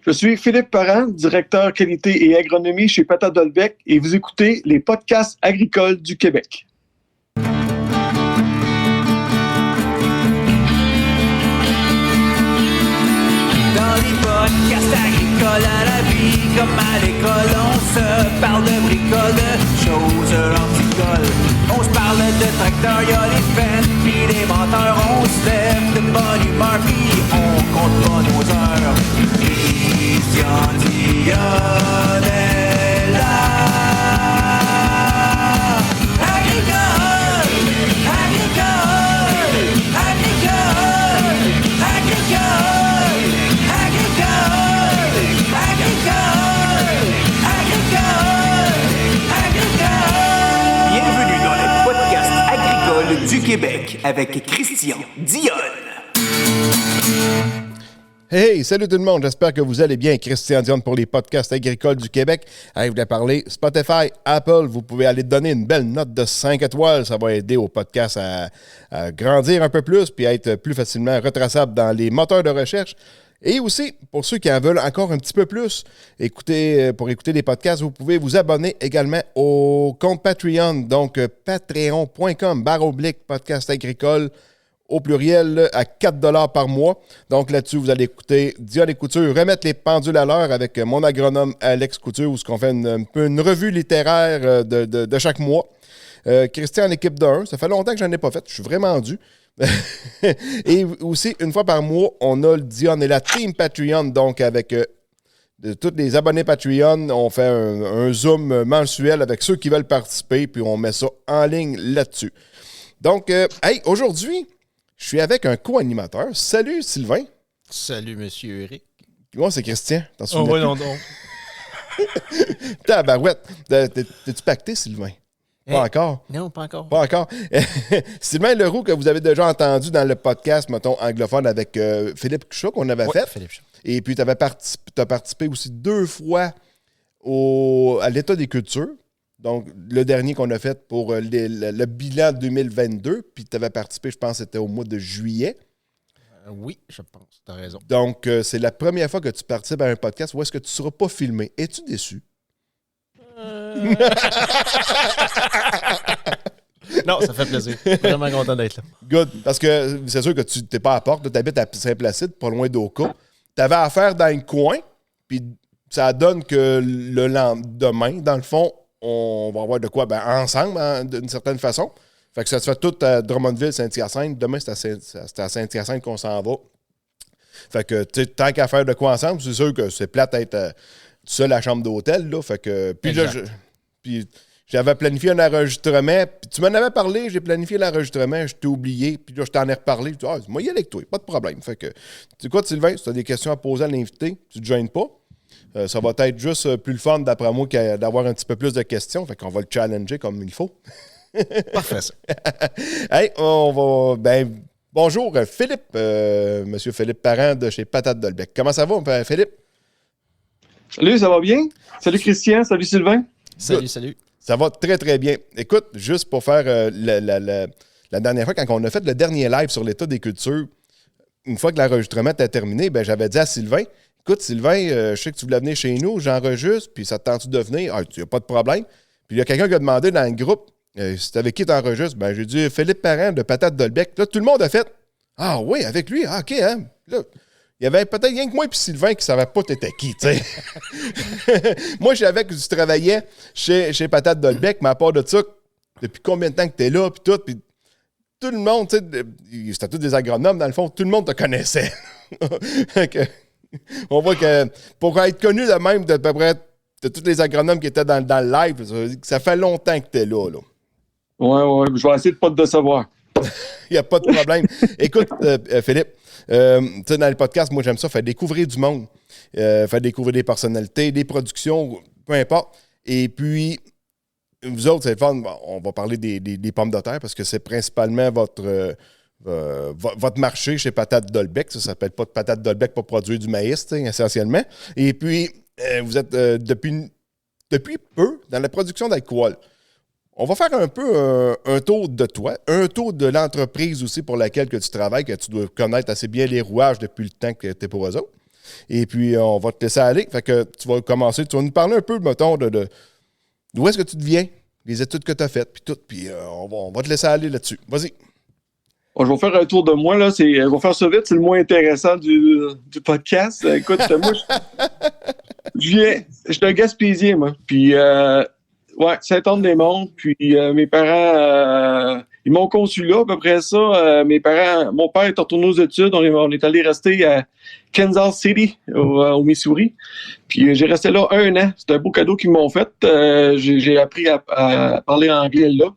Je suis Philippe Parent, directeur qualité et agronomie chez Patate Dolbec et vous écoutez les podcasts agricoles du Québec. Dans les podcasts agricoles à la vie, comme à l'école, on se parle de bricoles, de choses anticoles. On se parle de tracteurs, y'a les fans, pis les menteurs, on se lève de bonne humeur, pis on compte pas nos heures. Christian Dionne est là. Agricole, agricole, agricole, agricole, agricole, agricole, agricole. Bienvenue dans le podcast agricole du Québec avec Christian Dionne. Hey, salut tout le monde, j'espère que vous allez bien. Christian Dionne pour les podcasts agricoles du Québec. Je voulais parler Spotify, Apple, vous pouvez aller donner une belle note de 5 étoiles. Ça va aider au podcast à grandir un peu plus puis à être plus facilement retraçable dans les moteurs de recherche. Et aussi, pour ceux qui en veulent encore un petit peu plus, pour écouter les podcasts, vous pouvez vous abonner également au compte Patreon, donc patreon.com/podcast agricole. Au pluriel, à 4 $ par mois. Donc là-dessus, vous allez écouter Dionne et Couture remettre les pendules à l'heure avec mon agronome Alex Couture, où on fait une revue littéraire de chaque mois. Christian en équipe d'1, ça fait longtemps que je n'en ai pas fait, je suis vraiment dû. Et aussi, une fois par mois, on a le Dionne et la team Patreon, donc avec de tous les abonnés Patreon, on fait un Zoom mensuel avec ceux qui veulent participer, puis on met ça en ligne là-dessus. Donc, aujourd'hui, je suis avec un co-animateur. Salut, Sylvain. Salut, monsieur Eric. Moi, c'est Christian. T'en Oh, souviens ouais, non, non. Tabarouette. T'es-tu pacté, Sylvain? Pas encore? Non, pas encore. Pas encore. Sylvain Leroux, que vous avez déjà entendu dans le podcast, mettons, anglophone avec Philippe Chou qu'on avait fait. Philippe Chou. Et puis, t'as participé aussi 2 fois à l'État des cultures. Donc, le dernier qu'on a fait pour le bilan 2022, puis tu avais participé, je pense, c'était au mois de juillet. Oui, je pense, tu as raison. Donc, c'est la première fois que tu participes à un podcast où est-ce que tu ne seras pas filmé. Es-tu déçu? Non, ça fait plaisir. Vraiment content d'être là. Good. Parce que c'est sûr que tu n'es pas à Porte, tu habites à Saint-Placide, pas loin d'Oka. Tu avais affaire dans un coin, puis ça donne que le lendemain, dans le fond, on va avoir de quoi? Ensemble, d'une certaine façon. Fait que ça se fait tout à Drummondville, Saint-Hyacinthe. Demain, c'est à Saint-Hyacinthe qu'on s'en va. Fait que, tu sais, tant qu'à faire de quoi ensemble, c'est sûr que c'est plate d'être tout seul à la chambre d'hôtel, là. Fait que, puis là, j'avais planifié un enregistrement. Puis tu m'en avais parlé, j'ai planifié l'enregistrement, je t'ai oublié. Puis là, je t'en ai reparlé. Je dis, moi, y aller avec toi, pas de problème. Fait que, tu sais quoi, Sylvain, si tu as des questions à poser à l'invité, tu te gênes pas. Ça va être juste plus le fun, d'après moi, d'avoir un petit peu plus de questions. Fait qu'on va le challenger comme il faut. Parfait, ça. Hey, bonjour, Philippe, monsieur Philippe Parent de chez Patate Dolbec. Comment ça va, Philippe? Salut, ça va bien? Salut Christian, salut Sylvain. Salut. Ça va très, très bien. Écoute, juste pour faire la dernière fois, quand on a fait le dernier live sur l'état des cultures, une fois que l'enregistrement était terminé, j'avais dit à Sylvain, écoute, Sylvain, je sais que tu voulais venir chez nous, j'enregistre, puis ça te tente de venir? Ah, il n'y a pas de problème. Puis il y a quelqu'un qui a demandé dans le groupe, c'est avec qui tu enregistres? J'ai dit Philippe Parent de Patate Dolbec. Là, tout le monde a fait, ah oui, avec lui, ah, OK, hein? Là, il y avait peut-être rien que moi et Sylvain qui ne savaient pas t'étais qui, tu sais. Moi, je savais que tu travaillais chez Patate Dolbec, mais à part de ça, depuis combien de temps que tu es là, puis tout, puis tout le monde, tu sais, c'était tous des agronomes, dans le fond, tout le monde te connaissait. On voit que pour être connu de même de peu près de tous les agronomes qui étaient dans le live, ça fait longtemps que tu es là. Ouais, je vais essayer de ne pas te décevoir. Il n'y a pas de problème. Écoute, Philippe, tu sais, dans le podcast, moi, j'aime ça, faire découvrir du monde, faire découvrir des personnalités, des productions, peu importe. Et puis, vous autres, c'est le fun, on va parler des pommes de terre parce que c'est principalement votre marché chez Patate Dolbec. Ça s'appelle pas de Patate Dolbec pour produire du maïs, essentiellement. Et puis, vous êtes depuis peu dans la production d'alcool. On va faire un peu un tour de toi, un tour de l'entreprise aussi pour laquelle que tu travailles, que tu dois connaître assez bien les rouages depuis le temps que tu es pour eux autres. Et puis, on va te laisser aller. Fait que tu vas commencer. Tu vas nous parler un peu, mettons, d'où est-ce que tu deviens, les études que tu as faites, puis tout. Puis, on va te laisser aller là-dessus. Vas-y. Bon, je vais faire un tour de moi, là. Je vais faire ça vite, c'est le moins intéressant du podcast. Écoute, moi, je suis un Gaspésien, moi. Puis, Saint-Anne-des-Monts. Puis, mes parents, ils m'ont conçu là. À peu près ça, mon père est retourné aux études. On est allé rester à Kansas City, au Missouri. Puis, j'ai resté là 1 an. C'était un beau cadeau qu'ils m'ont fait. J'ai appris à parler anglais là.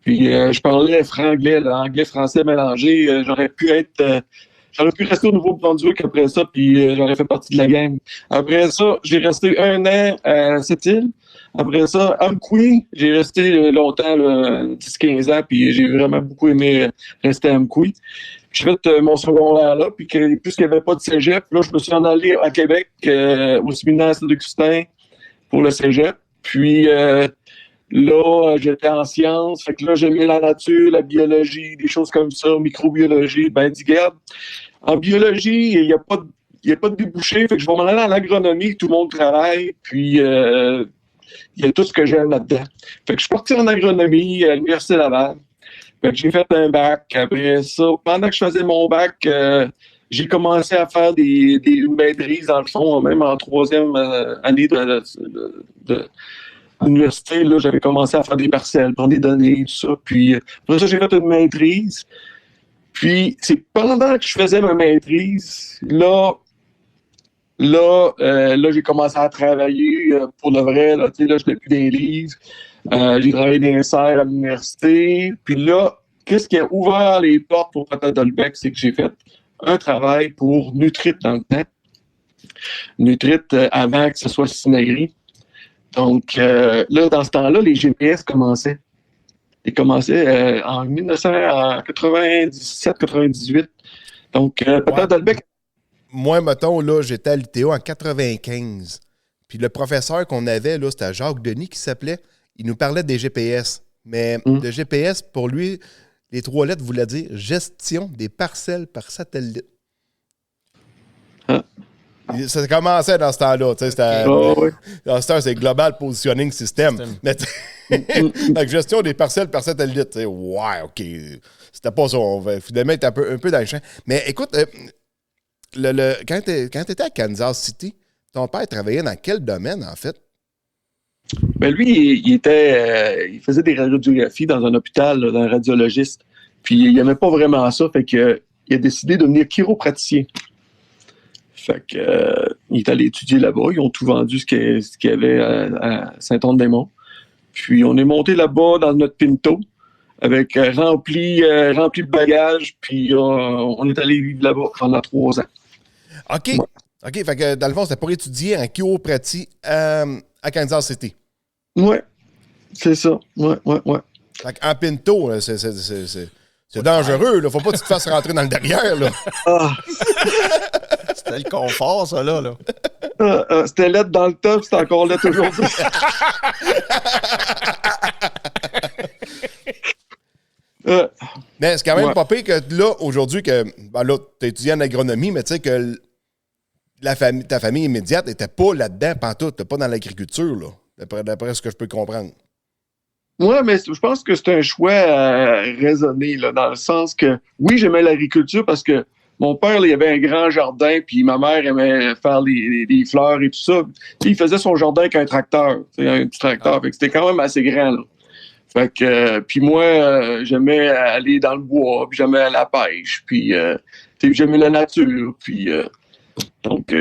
Puis je parlais franglais, anglais-français mélangé. J'aurais pu rester au Nouveau-Brunswick après ça, puis j'aurais fait partie de la gang. Après ça, j'ai resté 1 an à Sept-Îles. Après ça, à Amqui, j'ai resté longtemps, 10-15 ans, puis j'ai vraiment beaucoup aimé rester à Amqui. J'ai fait mon secondaire là, puis puisqu'il n'y avait pas de cégep, là, je me suis en allé à Québec, au séminaire Saint-Augustin pour le cégep. Puis là, j'étais en sciences. Fait que là, j'aimais la nature, la biologie, des choses comme ça, microbiologie. Ben, dis, regarde, en biologie, il n'y a pas de débouché. Fait que je vais m'en aller en agronomie, tout le monde travaille. Puis, il y a tout ce que j'aime là-dedans. Fait que je suis parti en agronomie à l'Université Laval. Fait que j'ai fait un bac. Après ça, pendant que je faisais mon bac, j'ai commencé à faire une maîtrise, dans le fond, même en 3e année de l'université, là, j'avais commencé à faire des parcelles, prendre des données, tout ça. Puis, après ça, j'ai fait une maîtrise. Puis, c'est pendant que je faisais ma maîtrise, là, j'ai commencé à travailler pour le vrai. Là, je n'ai plus des livres. J'ai travaillé dans les serres à l'université. Puis là, qu'est-ce qui a ouvert les portes pour Pata Dolbec, c'est que j'ai fait un travail pour Nutrit dans le temps. Nutrit avant que ce soit Synagri. Donc, là, dans ce temps-là, les GPS commençaient. Ils commençaient en 1997-98. Donc, Pata Dolbec. Moi, mettons, là, j'étais à l'ITO en 95. Puis le professeur qu'on avait, là, c'était Jacques Denis qui s'appelait. Il nous parlait des GPS. Mais le GPS, pour lui, les 3 lettres voulaient dire gestion des parcelles par satellite. Ah. Ça commençait dans ce temps-là. C'était, dans ce temps, c'est Global Positioning System. Mais, la gestion des parcelles par satellite. Ouais, OK. C'était pas ça. On va finalement être un peu dans le champ. Mais écoute, quand tu étais à Kansas City, ton père travaillait dans quel domaine, en fait? Ben lui, il faisait des radiographies dans un hôpital, là, d'un radiologiste. Puis il n'aimait pas vraiment ça. Fait que il a décidé de devenir chiropraticien. Fait que il est allé étudier là-bas. Ils ont tout vendu ce qu'il y avait à Saint-Anne-des-Monts. Puis on est monté là-bas dans notre Pinto avec rempli de bagages. Puis on est allé vivre là-bas pendant 3 ans. OK. Ouais. OK. Fait que dans le fond, c'était pour étudier en chiropratie à Kansas City. Oui, c'est ça. Ouais. Fait en Pinto, c'est dangereux. Là. Faut pas que tu te fasses rentrer dans le derrière. Là. C'était le confort, ça, là. C'était lettre dans le top, c'est encore lettre aujourd'hui. Mais c'est quand même pas pire que là, aujourd'hui, que là, tu étudié en agronomie, mais tu sais que ta famille immédiate n'était pas là-dedans, pantoute. T'es pas dans l'agriculture, là, d'après ce que je peux comprendre. Oui, mais je pense que c'est un choix raisonné, là, dans le sens que, oui, j'aimais l'agriculture parce que mon père, là, il avait un grand jardin, puis ma mère aimait faire des fleurs et tout ça. Puis il faisait son jardin avec un tracteur, un petit tracteur. Fait que c'était quand même assez grand, là. Fait que, puis moi, j'aimais aller dans le bois, puis j'aimais la pêche, puis j'aimais la nature, puis donc,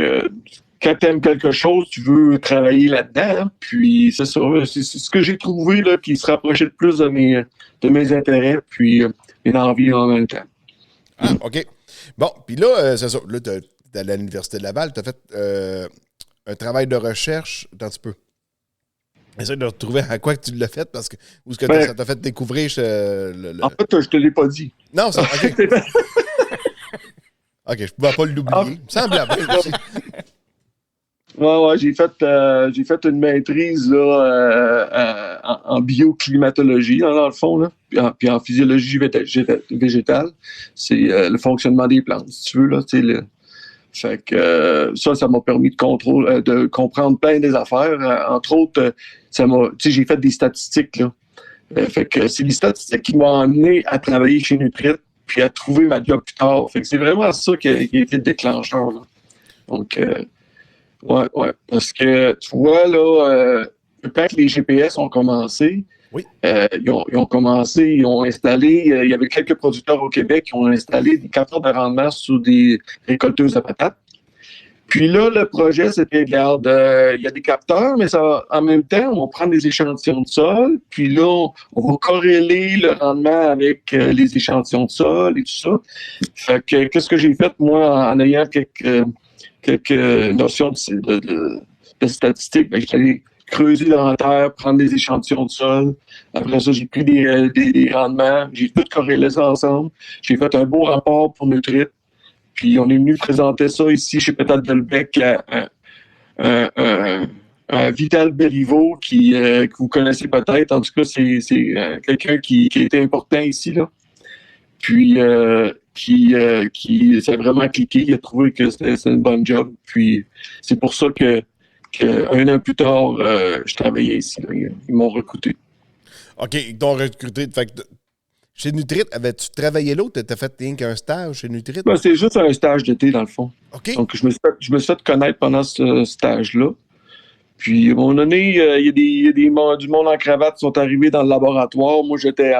quand tu aimes quelque chose, tu veux travailler là-dedans, puis c'est ça, c'est ce que j'ai trouvé là, qui se rapprochait le plus de mes intérêts, puis mes envies en même temps. Ah, OK. Bon, puis là, c'est ça, là, t'es à l'Université de Laval, tu as fait un travail de recherche, attends un petit peu. Essaye de retrouver à quoi que tu l'as fait, parce que où est-ce que ça t'a fait découvrir En fait, je te l'ai pas dit. Non, ça, OK. OK, je pouvais pas l'oublier. Il me semblait bien aussi. Ouais, j'ai fait une maîtrise là, en bioclimatologie, dans le fond, là, puis en physiologie végétale. C'est le fonctionnement des plantes, si tu veux. Là, Fait que ça m'a permis de comprendre plein des affaires. Entre autres, j'ai fait des statistiques, là. Fait que c'est les statistiques qui m'ont amené à travailler chez Nutrit puis à trouver ma job plus tard. Fait que c'est vraiment ça qui a été le déclencheur, là. Donc, ouais. Parce que, tu vois, là, quand les GPS ont commencé, Oui. Ils ont installé, il y avait quelques producteurs au Québec qui ont installé des capteurs de rendement sur des récolteuses de patates. Puis là, le projet, c'était, regarde, il y a des capteurs, mais ça, en même temps, on va prendre des échantillons de sol, puis là, on va corréler le rendement avec les échantillons de sol et tout ça. Fait que, qu'est-ce que j'ai fait, moi, en ayant quelques notions de statistiques? Ben, j'allais creuser dans la terre, prendre des échantillons de sol. Après ça, j'ai pris des rendements, j'ai tout corrélé ça ensemble. J'ai fait un beau rapport pour Nutrit. Puis on est venu présenter ça ici chez Pétate Delbecq à Vital Béliveau, que vous connaissez peut-être. En tout cas, c'est quelqu'un qui était important ici, là. Puis qui s'est vraiment cliqué. Il a trouvé que c'était une bonne job. Puis c'est pour ça que un an plus tard, je travaillais ici, là. Ils m'ont recruté. OK, ils t'ont recruté. Fait que chez Nutrit, avais-tu travaillé là ou t'as fait rien qu'un stage chez Nutrit? Ben, c'est juste un stage d'été, dans le fond. OK. Donc, je me suis fait connaître pendant ce stage-là. Puis, à un moment donné, il y a du monde en cravate qui sont arrivés dans le laboratoire. Moi, j'étais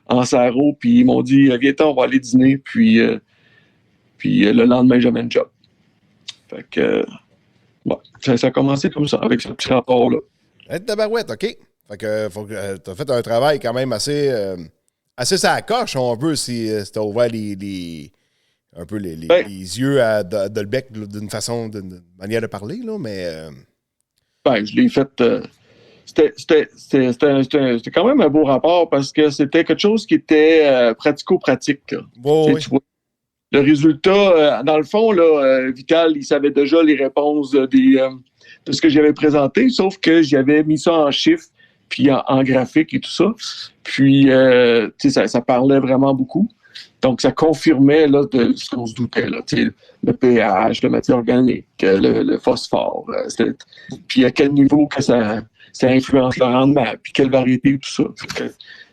en sarrau, puis ils m'ont dit « Viens-t'en, on va aller dîner. » Puis le lendemain, j'avais un job. Fait que, ça a commencé comme ça, avec ce petit rapport-là. Tabarouette, OK. Fait que t'as fait un travail quand même assez ça coche, on veut, si t'as ouvert les yeux à Delbecq d'une manière de parler, là, mais... je l'ai fait... C'était quand même un beau rapport parce que c'était quelque chose qui était pratico-pratique. Oui. Tu vois, le résultat, dans le fond, là, Vital, il savait déjà les réponses de ce que j'avais présenté, sauf que j'avais mis ça en chiffres puis en graphique et tout ça. Puis, ça parlait vraiment beaucoup. Donc, ça confirmait là, de ce qu'on se doutait. Là, le pH, la matière organique, le phosphore. Puis à quel niveau que ça influence le rendement, puis quelle variété, tout ça.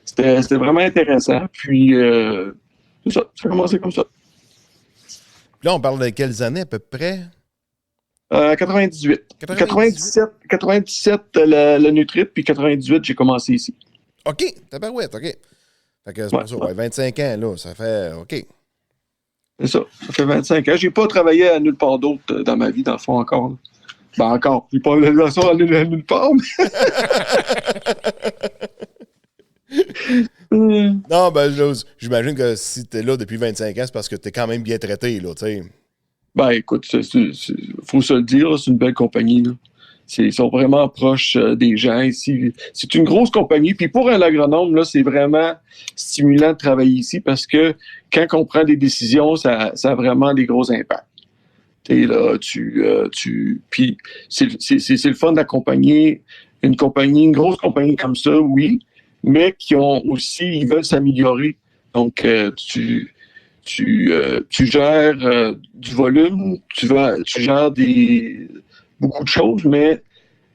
C'était vraiment intéressant. Puis, c'est ça. Ça a commencé comme ça. Là, on parle de quelles années à peu près? 98. 97, le Nutrit, puis 98, j'ai commencé ici. OK, tabarouette, OK. Fait que c'est pour ça, 25 ans, là, ça fait OK. C'est ça fait 25 ans. J'ai pas travaillé à nulle part d'autre dans ma vie, dans le fond, encore. Là. Ben, encore. J'ai pas de façon à nulle part, mais... Non, ben, j'imagine que si t'es là depuis 25 ans, c'est parce que t'es quand même bien traité, là, tu sais. Ben, écoute, faut se le dire, c'est une belle compagnie, là. Ils sont vraiment proches des gens ici. C'est une grosse compagnie. Puis pour un agronome, là, c'est vraiment stimulant de travailler ici parce que quand on prend des décisions, ça a vraiment des gros impacts. T'es là, puis c'est le fun d'accompagner une grosse compagnie comme ça, oui, mais qui ont aussi, ils veulent s'améliorer. Donc, tu gères du volume, tu gères beaucoup de choses, mais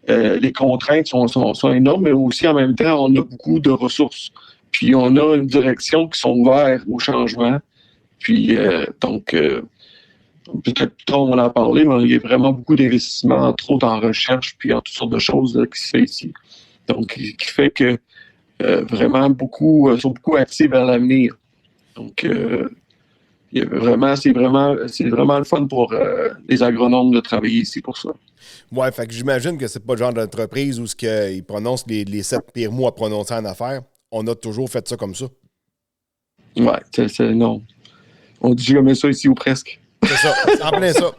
les contraintes sont énormes, mais aussi en même temps, on a beaucoup de ressources. Puis on a une direction qui sont ouvertes au changement. Puis donc, peut-être plus tard on va en parler, mais il y a vraiment beaucoup d'investissements, entre autres en recherche, puis en toutes sortes de choses là, qui se fait ici. Donc, qui fait que vraiment sont beaucoup axés vers l'avenir. Donc, c'est vraiment le fun pour les agronomes de travailler ici pour ça. Ouais, fait que j'imagine que c'est pas le genre d'entreprise où ils prononcent les 7 pires mots à prononcer en affaires. On a toujours fait ça comme ça. Ouais, non. On dit jamais ça ici ou presque. C'est ça, c'est en plein ça.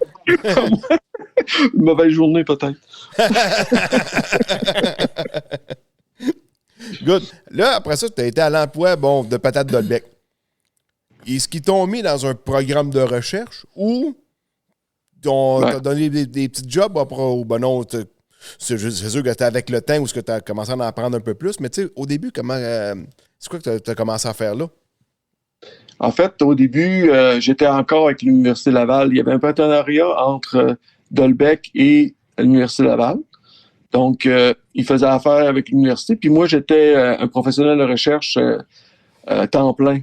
Une mauvaise journée peut-être. Good. Là, après ça, tu as été à l'emploi de Pétate Delbecq. Est-ce qu'ils t'ont mis dans un programme de recherche ou t'ont donné des petits jobs ou ben non, c'est sûr que t'es avec le temps ou est-ce que tu as commencé à en apprendre un peu plus, mais tu sais, au début, c'est quoi que tu as commencé à faire là? En fait, au début, j'étais encore avec l'Université Laval. Il y avait un partenariat entre Dolbec et l'Université Laval. Donc, ils faisaient affaire avec l'université. Puis moi, j'étais un professionnel de recherche temps plein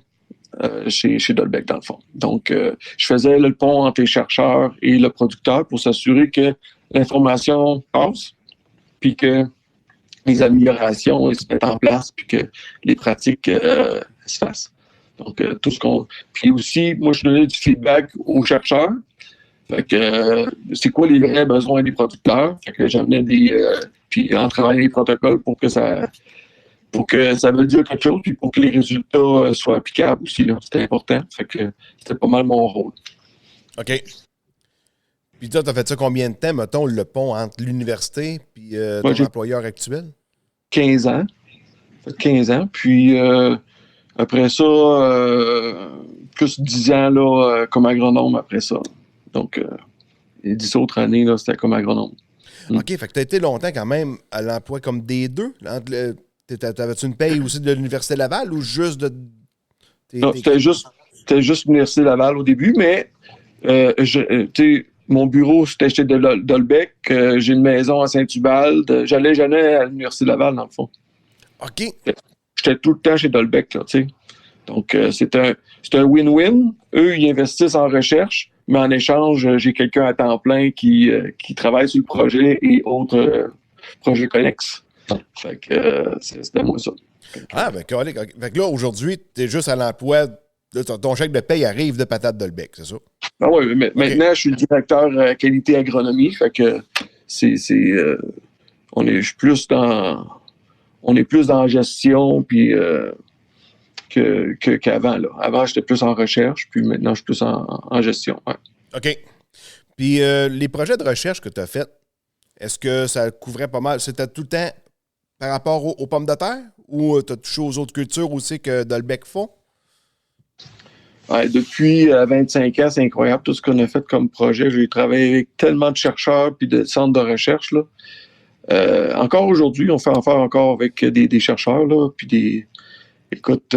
chez Dolbec, dans le fond. Donc, je faisais le pont entre les chercheurs et le producteur pour s'assurer que l'information passe, puis que les améliorations se mettent en place, puis que les pratiques se fassent. Donc, tout ce qu'on... Puis aussi, moi, je donnais du feedback aux chercheurs. Fait que c'est quoi les vrais besoins des producteurs? Fait que j'amenais puis en travaillant les protocoles pour que ça veuille dire quelque chose, puis pour que les résultats soient applicables aussi, là. C'était important. Fait que c'était pas mal mon rôle. OK. Puis toi, t'as fait ça combien de temps, mettons, le pont entre l'université puis ton employeur actuel? 15 ans. Ça fait 15 ans. Puis après ça, plus 10 ans là, comme agronome après ça. Donc, les 10 autres années, là, c'était comme agronome. OK, fait que tu as été longtemps quand même à l'emploi comme des deux. T'avais-tu une paye aussi de l'Université Laval ou juste de... Non, c'était juste l'Université Laval au début, mais mon bureau, c'était chez Dolbec. J'ai une maison à Saint-Ubalde. J'allais jamais à l'Université Laval, dans le fond. OK. J'étais tout le temps chez Dolbec, là, tu sais. Donc, c'est un win-win. Eux, ils investissent en recherche, mais en échange, j'ai quelqu'un à temps plein qui travaille sur le projet et autres projets connexes. Fait que c'était moi ça. Ah, ben, correct. Fait que là, aujourd'hui, tu es juste à l'emploi. Ton chèque de paye arrive de Patate Dolbec, c'est ça? Ah oui, mais maintenant, je suis le directeur qualité agronomie. Fait que on est plus dans la gestion puis qu'avant. Là. Avant, j'étais plus en recherche, puis maintenant, je suis plus en gestion. Ouais. OK. Puis les projets de recherche que tu as faits, est-ce que ça couvrait pas mal? C'était tout le temps par rapport aux pommes de terre ou tu as touché aux autres cultures aussi que Dolbec font? Ouais, depuis 25 ans, c'est incroyable tout ce qu'on a fait comme projet. J'ai travaillé avec tellement de chercheurs puis de centres de recherche. Là. Encore aujourd'hui, on fait affaire encore avec des chercheurs, là, puis écoute,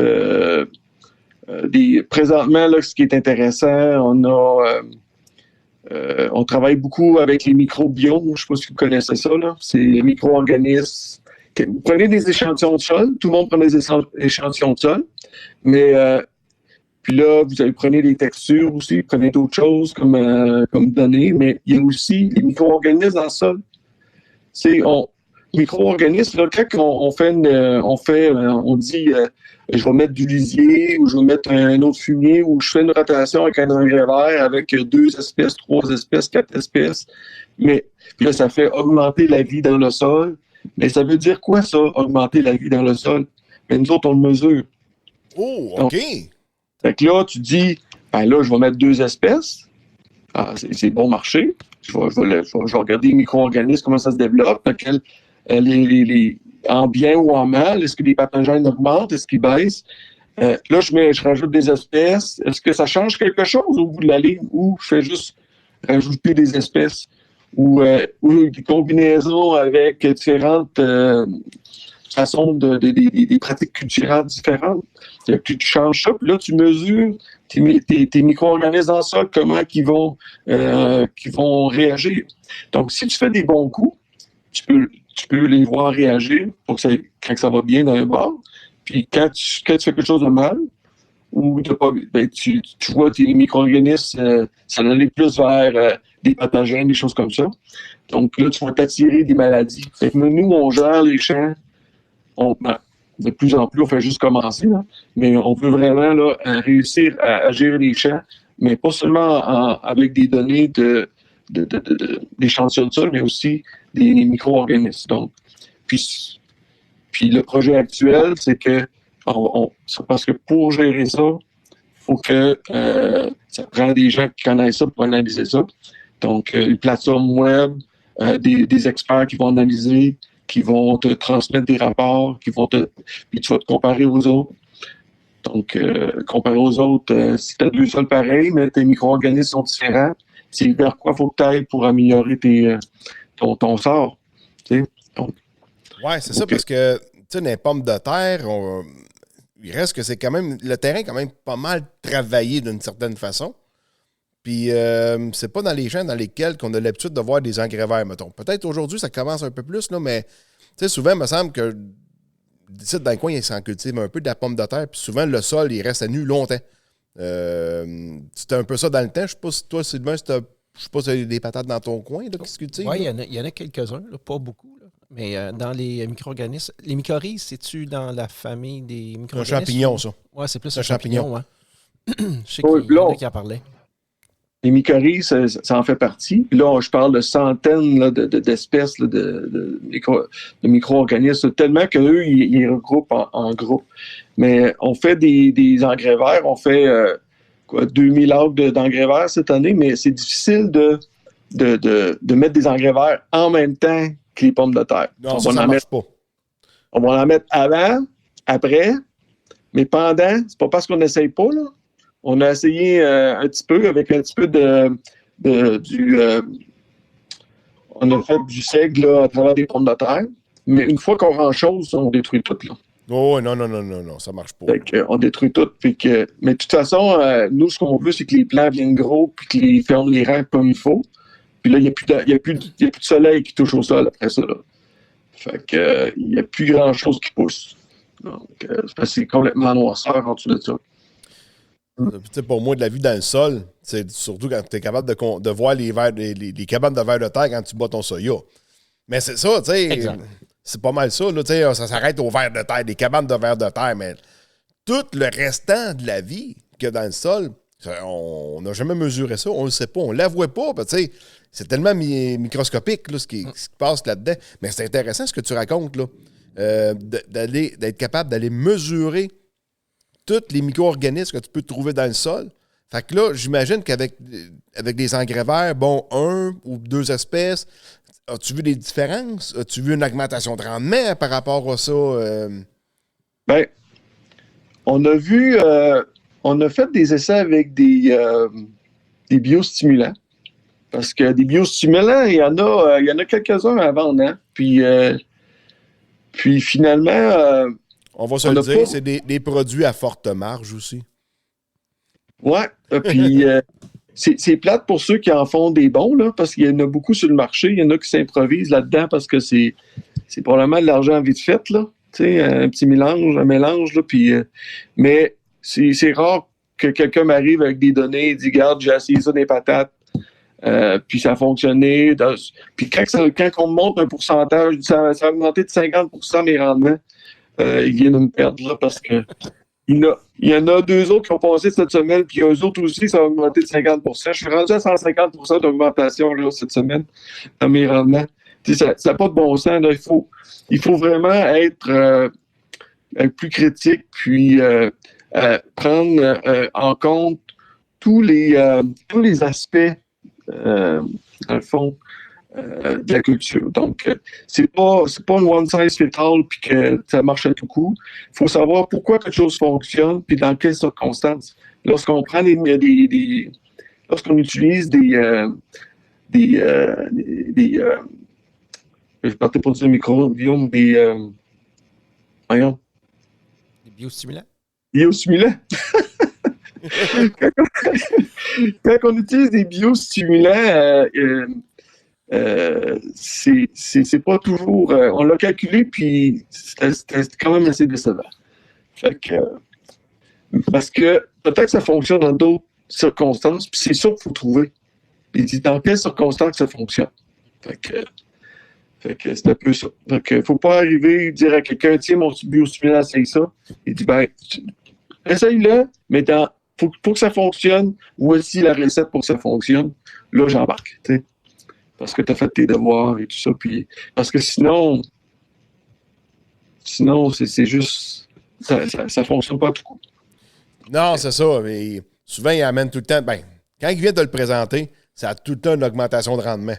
présentement, là, ce qui est intéressant, on travaille beaucoup avec les microbiomes. Je ne sais pas si vous connaissez ça, là. C'est les micro-organismes. Vous prenez des échantillons de sol, tout le monde prend des échantillons de sol, mais puis là, vous prenez des textures aussi, vous prenez d'autres choses comme données, mais il y a aussi les micro-organismes dans le sol. Micro-organismes, là, quand on dit je vais mettre du lisier ou je vais mettre un autre fumier ou je fais une rotation avec un engrais vert avec 2 espèces, 3 espèces, 4 espèces, mais puis là, ça fait augmenter la vie dans le sol. Mais ça veut dire quoi, ça, augmenter la vie dans le sol? Mais nous autres, on le mesure. Oh, OK. Fait que là, tu dis, ben là, je vais mettre 2 espèces. Ah, c'est bon marché. Je vais regarder les micro-organismes, comment ça se développe, en bien ou en mal. Est-ce que les pathogènes augmentent? Est-ce qu'ils baissent? Là, je rajoute des espèces. Est-ce que ça change quelque chose au bout de la ligne ou je fais juste rajouter des espèces? Ou des combinaisons avec différentes façons des pratiques culturelles différentes. Tu changes ça, puis là, tu mesures tes micro-organismes dans le sol, comment ils vont réagir. Donc, si tu fais des bons coups, tu peux les voir réagir quand ça va bien d'un bord. Puis quand tu fais quelque chose de mal, ou tu vois tes micro-organismes ça allait plus vers des pathogènes, des choses comme ça. Donc là, tu vas t'attirer des maladies. Fait que nous, on gère les champs. De plus en plus, on fait juste commencer, là, mais on peut vraiment là, réussir à gérer les champs, mais pas seulement avec des données d'échantillons de sol, mais aussi des micro-organismes. Donc, puis le projet actuel, c'est que parce que pour gérer ça, il faut que ça prend des gens qui connaissent ça pour analyser ça. Donc, une plateforme web, des experts qui vont analyser, qui vont te transmettre des rapports, puis tu vas te comparer aux autres. Donc, comparer aux autres, si tu as 2 sols pareils, mais tes micro-organismes sont différents, c'est vers quoi il faut que tu ailles pour améliorer ton sort. Tu sais? Oui, c'est ça, parce que, tu sais, les pommes de terre, il reste que c'est quand même. Le terrain est quand même pas mal travaillé d'une certaine façon. Puis c'est pas dans les champs dans lesquels on a l'habitude de voir des engrais verts, mettons. Peut-être aujourd'hui, ça commence un peu plus, là, mais souvent, il me semble que ici, dans le coin, il s'en cultive un peu de la pomme de terre, puis souvent, le sol, il reste à nu longtemps. C'était un peu ça dans le temps. Je sais pas si toi, Sylvain, je sais pas si tu as des patates dans ton coin là, qui se cultivent. Oui, il y en a quelques-uns, là, pas beaucoup. Là. Mais dans les micro-organismes, les mycorhizes, c'est-tu dans la famille des C'est un micro-organismes? champignon, ça. Oui, c'est plus C'est un un champignon. champignon. Je sais Oui, qu'il y en là, a qui en parlaient. les mycorhizes, ça en fait partie. Puis là, je parle de centaines là, d'espèces là, de micro-organismes, tellement qu'eux, ils regroupent en groupes. Mais on fait des engrais verts, on fait 2000 acres d'engrais verts cette année, mais c'est difficile de mettre des engrais verts en même temps que les pommes de terre. Non, ça marche pas. On va en mettre avant, après, mais pendant, c'est pas parce qu'on n'essaye pas, là. On a essayé un petit peu avec un petit peu on a fait du seigle là, à travers des pommes de terre. Mais une fois qu'on rend chose, on détruit tout. Là. Oh, non, ça marche pas. On détruit tout. Mais de toute façon, nous, ce qu'on veut, c'est que les plants viennent gros puis que les fermes les rang comme il faut. Puis là, il n'y a plus de soleil qui touche au sol après ça. Là. Fait que il n'y a plus grand-chose qui pousse. Donc, c'est complètement noirceur en dessous de ça. Pour moi, de la vue dans le sol, c'est surtout quand tu es capable de voir les cabanes de vers de terre quand tu bats ton soya. Mais c'est ça, tu sais. C'est pas mal ça, là, ça s'arrête aux vers de terre, des cabanes de vers de terre, mais tout le restant de la vie qu'il y a dans le sol, on n'a jamais mesuré ça, on ne le sait pas, on ne la voit pas, c'est tellement microscopique là, ce qui se passe là-dedans. Mais c'est intéressant ce que tu racontes, là, d'être capable d'aller mesurer tous les micro-organismes que tu peux trouver dans le sol. Fait que là, j'imagine qu'avec des engrais verts, bon, 1 ou 2 espèces, as-tu vu des différences? As-tu vu une augmentation de rendement par rapport à ça? Bien, on a fait des essais avec des biostimulants. Parce que des biostimulants, il y en a quelques-uns à vendre, hein? Puis finalement... on va se le dire, c'est des produits à forte marge aussi. Ouais, puis c'est plate pour ceux qui en font des bons, là, parce qu'il y en a beaucoup sur le marché. Il y en a qui s'improvisent là-dedans parce que c'est probablement de l'argent vite fait, là. Tu sais, un petit mélange, là, puis... mais c'est rare que quelqu'un m'arrive avec des données et dit « Regarde, j'ai essayé ça des patates. Puis ça a fonctionné. » Puis quand on monte un pourcentage, ça a augmenté de 50% mes rendements. Ils viennent de me perdre là parce que il y en a 2 autres qui ont passé cette semaine, puis eux autres aussi, ça a augmenté de 50%. Je suis rendu à 150% d'augmentation là, cette semaine dans mes rendements. Ça n'a pas de bon sens. Là. Il faut vraiment être plus critique, puis prendre en compte tous les aspects, dans le fond, de la culture. Donc, c'est pas une one size fit all puis que ça marche à tout coup. Il faut savoir pourquoi quelque chose fonctionne puis dans quelles circonstances. Lorsqu'on prend lorsqu'on utilise je partais pour dire micro, Guillaume, voyons. Des biostimulants? Biostimulants. Quand on utilise des biostimulants, c'est pas toujours... on l'a calculé, puis c'était quand même assez décevant. Fait que, parce que peut-être que ça fonctionne dans d'autres circonstances, puis c'est sûr qu'il faut trouver. Puis dans quelles circonstances ça fonctionne. Fait que c'est un peu ça. Fait que faut pas arriver et dire à quelqu'un, tiens, mon biostimulant, essaye ça. Il dit, ben, essaye-le, mais faut que ça fonctionne, voici la recette pour que ça fonctionne. Là, j'embarque, tu sais. Parce que tu as fait tes devoirs et tout ça. Puis, parce que sinon c'est juste... Ça fonctionne pas tout coup. Non, c'est ça. Mais souvent, ils amènent tout le temps... Ben, quand ils viennent de le présenter, ça a tout le temps une augmentation de rendement.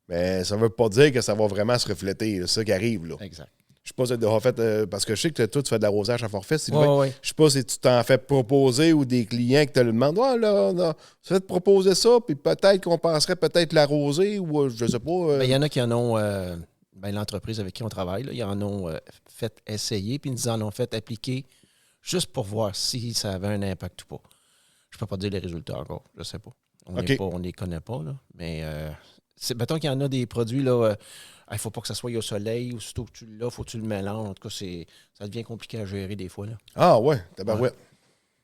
Mais ça ne veut pas dire que ça va vraiment se refléter. C'est ça qui arrive. Là. Exact. Je sais pas si tu as fait... parce que je sais que toi, tu fais de l'arrosage à forfait, Sylvain. Ouais. Je sais pas si tu t'en fais proposer ou des clients qui te le demandent. Ouais, là, tu fais te proposer ça, puis peut-être qu'on penserait peut-être l'arroser ou je sais pas. Ben, il y en a qui en ont... l'entreprise avec qui on travaille, là, ils en ont fait essayer, puis ils nous en ont fait appliquer juste pour voir si ça avait un impact ou pas. Je peux pas dire les résultats encore, je sais pas. On les connaît pas, là. Mais mettons qu'il y en a des produits, là, il ne faut pas que ça soit au soleil, aussitôt que tu l'as, il faut que tu le mélanges. En tout cas, ça devient compliqué à gérer des fois, là. Ah ouais, tabarouette.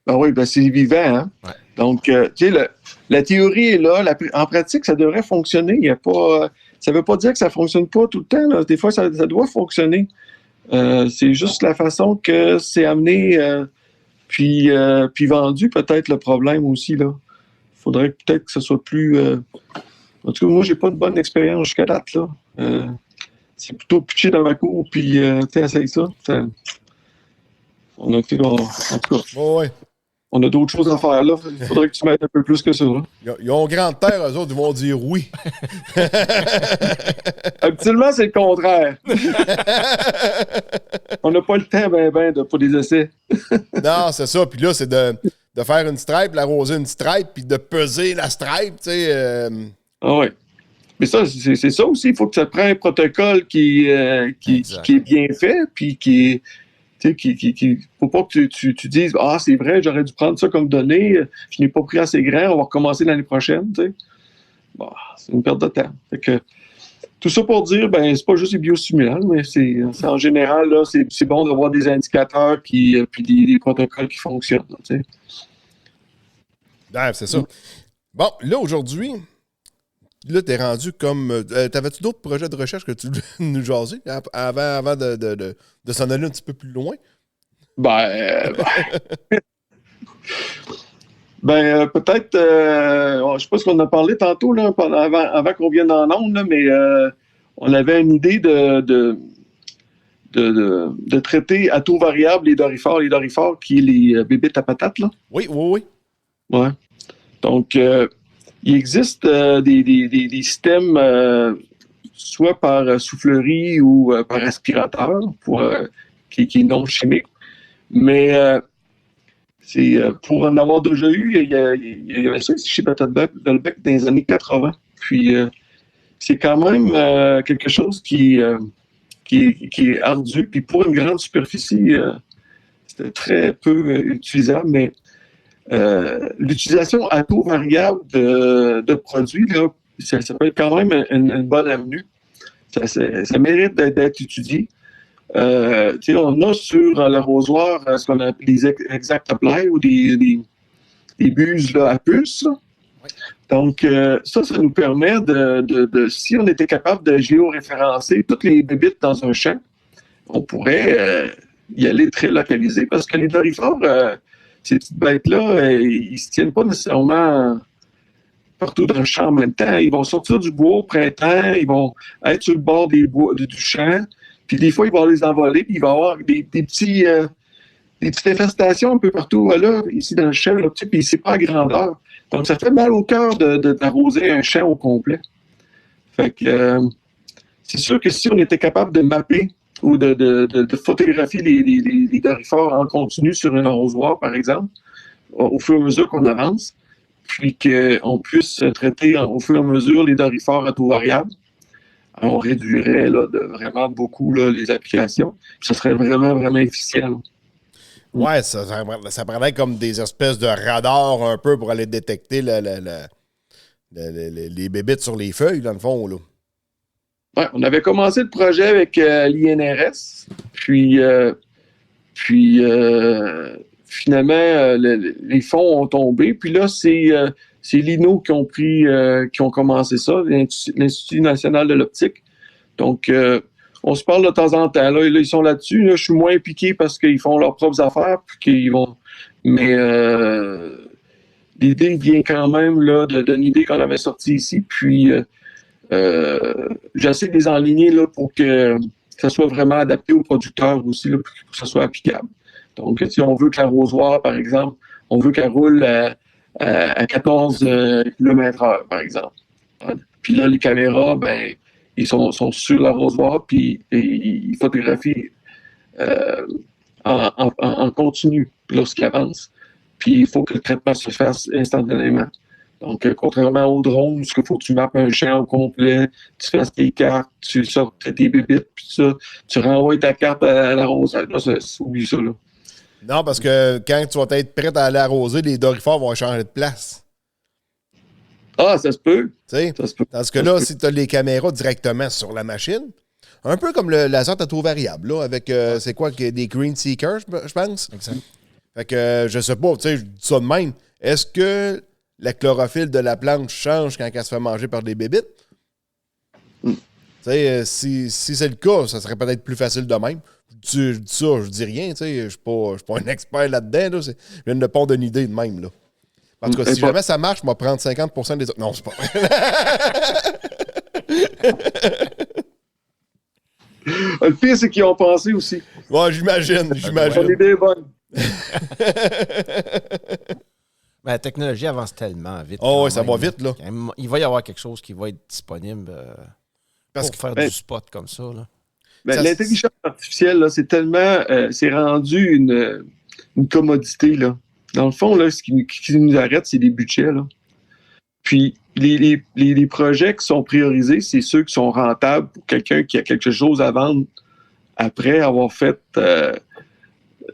Ben oui, ben c'est vivant, hein? Ouais. Donc, tu sais, la théorie est là. En pratique, ça devrait fonctionner. Il y a pas, ça ne veut pas dire que ça ne fonctionne pas tout le temps, là. Des fois, ça doit fonctionner. C'est juste la façon que c'est amené puis vendu, peut-être le problème aussi, là. Il faudrait peut-être que ce soit plus... En tout cas, moi, j'ai pas de bonne expérience jusqu'à date, là. C'est plutôt pitché dans ma cour, puis t'essayes ça. En tout cas, Oh, ouais. on a d'autres choses à faire, là. Il faudrait que tu m'aides un peu plus que ça, là. Ils ont grande terre, eux autres, ils vont dire oui. Habituellement, c'est le contraire. On n'a pas le temps, pour des essais. Non, c'est ça. Puis là, c'est de faire une stripe, l'arroser une stripe, puis de peser la stripe, tu sais. Ah ouais. Mais ça, c'est ça aussi. Il faut que ça prenne un protocole qui est bien fait, puis qui faut pas que tu dises « Ah, c'est vrai, j'aurais dû prendre ça comme donnée. Je n'ai pas pris assez grand. On va recommencer l'année prochaine. » Bon, c'est une perte de temps. Fait que, tout ça pour dire, c'est pas juste les biostimulants, mais c'est en général, là, c'est bon d'avoir des indicateurs puis des protocoles qui fonctionnent. Là, ouais, c'est ça. Bon, là, aujourd'hui, là, t'es rendu comme... T'avais-tu d'autres projets de recherche que tu voulais nous jaser avant de s'en aller un petit peu plus loin? Peut-être... je sais pas ce qu'on a parlé tantôt, là, avant qu'on vienne en ondes, là, mais on avait une idée de traiter à taux variable les dorifores. Les dorifores qui est les bébites à patates, là. Oui. Ouais. Donc... il existe des systèmes soit par soufflerie ou par aspirateur qui est non chimique. Mais c'est pour en avoir déjà eu, il y avait ça ici chez Patate Delbecq dans les années 80. Puis c'est quand même quelque chose qui est ardu. Puis pour une grande superficie, c'était très peu utilisable, mais l'utilisation à taux variable de produits, là, ça peut être quand même une bonne avenue. Ça mérite d'être étudié. On a sur l'arrosoir ce qu'on appelle les Exact-Apply ou des buses là, à puce. Oui. Donc, ça nous permet si on était capable de géoréférencer toutes les bébites dans un champ, on pourrait y aller très localisé parce que les dorifores, ces petites bêtes-là, ils ne se tiennent pas nécessairement partout dans le champ en même temps. Ils vont sortir du bois au printemps, ils vont être sur le bord du champ, puis des fois, ils vont les envoler, puis il va y avoir des petites infestations un peu partout, là, ici dans le champ, là, puis c'est pas à grandeur. Donc, ça fait mal au cœur d'arroser un champ au complet. Fait que c'est sûr que si on était capable de mapper ou de photographier les dorifores en continu sur un arrosoir, par exemple, au fur et à mesure qu'on avance, puis qu'on puisse traiter au fur et à mesure les dorifores à taux variable, on réduirait là, vraiment beaucoup là, les applications. Puis ça serait vraiment, vraiment efficient. Ouais, ça prendrait comme des espèces de radars un peu pour aller détecter les bébites sur les feuilles, dans le fond, là. Ouais, on avait commencé le projet avec l'INRS, puis finalement, les fonds ont tombé. Puis là, c'est l'INO qui ont commencé ça, l'Institut national de l'optique. Donc, on se parle de temps en temps. Là, ils sont là-dessus. Là, je suis moins impliqué parce qu'ils font leurs propres affaires. Puis qu'ils vont... Mais l'idée vient quand même là, d'une idée qu'on avait sortie ici. Puis, j'essaie de les enligner là, pour que ça soit vraiment adapté aux producteurs aussi, là, pour que ça soit applicable. Donc, si on veut que l'arrosoir, par exemple, on veut qu'elle roule à 14 km/h, par exemple. Puis là, les caméras, ils sont sur l'arrosoir, puis ils photographient en continu lorsqu'ils avancent. Puis il faut que le traitement se fasse instantanément. Donc, contrairement au drone, il faut que tu mappes un champ au complet, tu fasses tes cartes, tu sortes tes bébites, puis ça, tu renvoies ta carte à l'arroseur. Là, oublie ça, là. Non, parce que quand tu vas être prêt à aller arroser, les dorifores vont changer de place. Ah, ça se peut. T'sais? Ça se peut. Parce que là, si tu as les caméras directement sur la machine, un peu comme le laser à taux variable, là, avec, c'est quoi, des green seekers, je pense? Exact. Fait que, je sais pas, tu sais, je dis ça de même. Est-ce que la chlorophylle de la plante change quand elle se fait manger par des bébites? Tu sais, si c'est le cas, ça serait peut-être plus facile de même. Je dis ça, je dis rien, tu sais, je suis pas un expert là-dedans, là, je viens de pondre une idée de même, là. En tout cas, si jamais ça marche, je vais prendre 50% des autres. Non, c'est pas vrai. Le pire, c'est qu'ils ont pensé aussi. Ouais, j'imagine. On est bien bonnes. Ben, la technologie avance tellement vite. Oh, ouais, quand ça même, va vite, là. Il va y avoir quelque chose qui va être disponible Parce pour faire ben, du spot comme ça. Là. Ben, l'intelligence artificielle, là, c'est tellement. C'est rendu une commodité, là. Dans le fond, là, ce qui nous arrête, c'est les budgets, là. Puis, les projets qui sont priorisés, c'est ceux qui sont rentables pour quelqu'un qui a quelque chose à vendre après avoir fait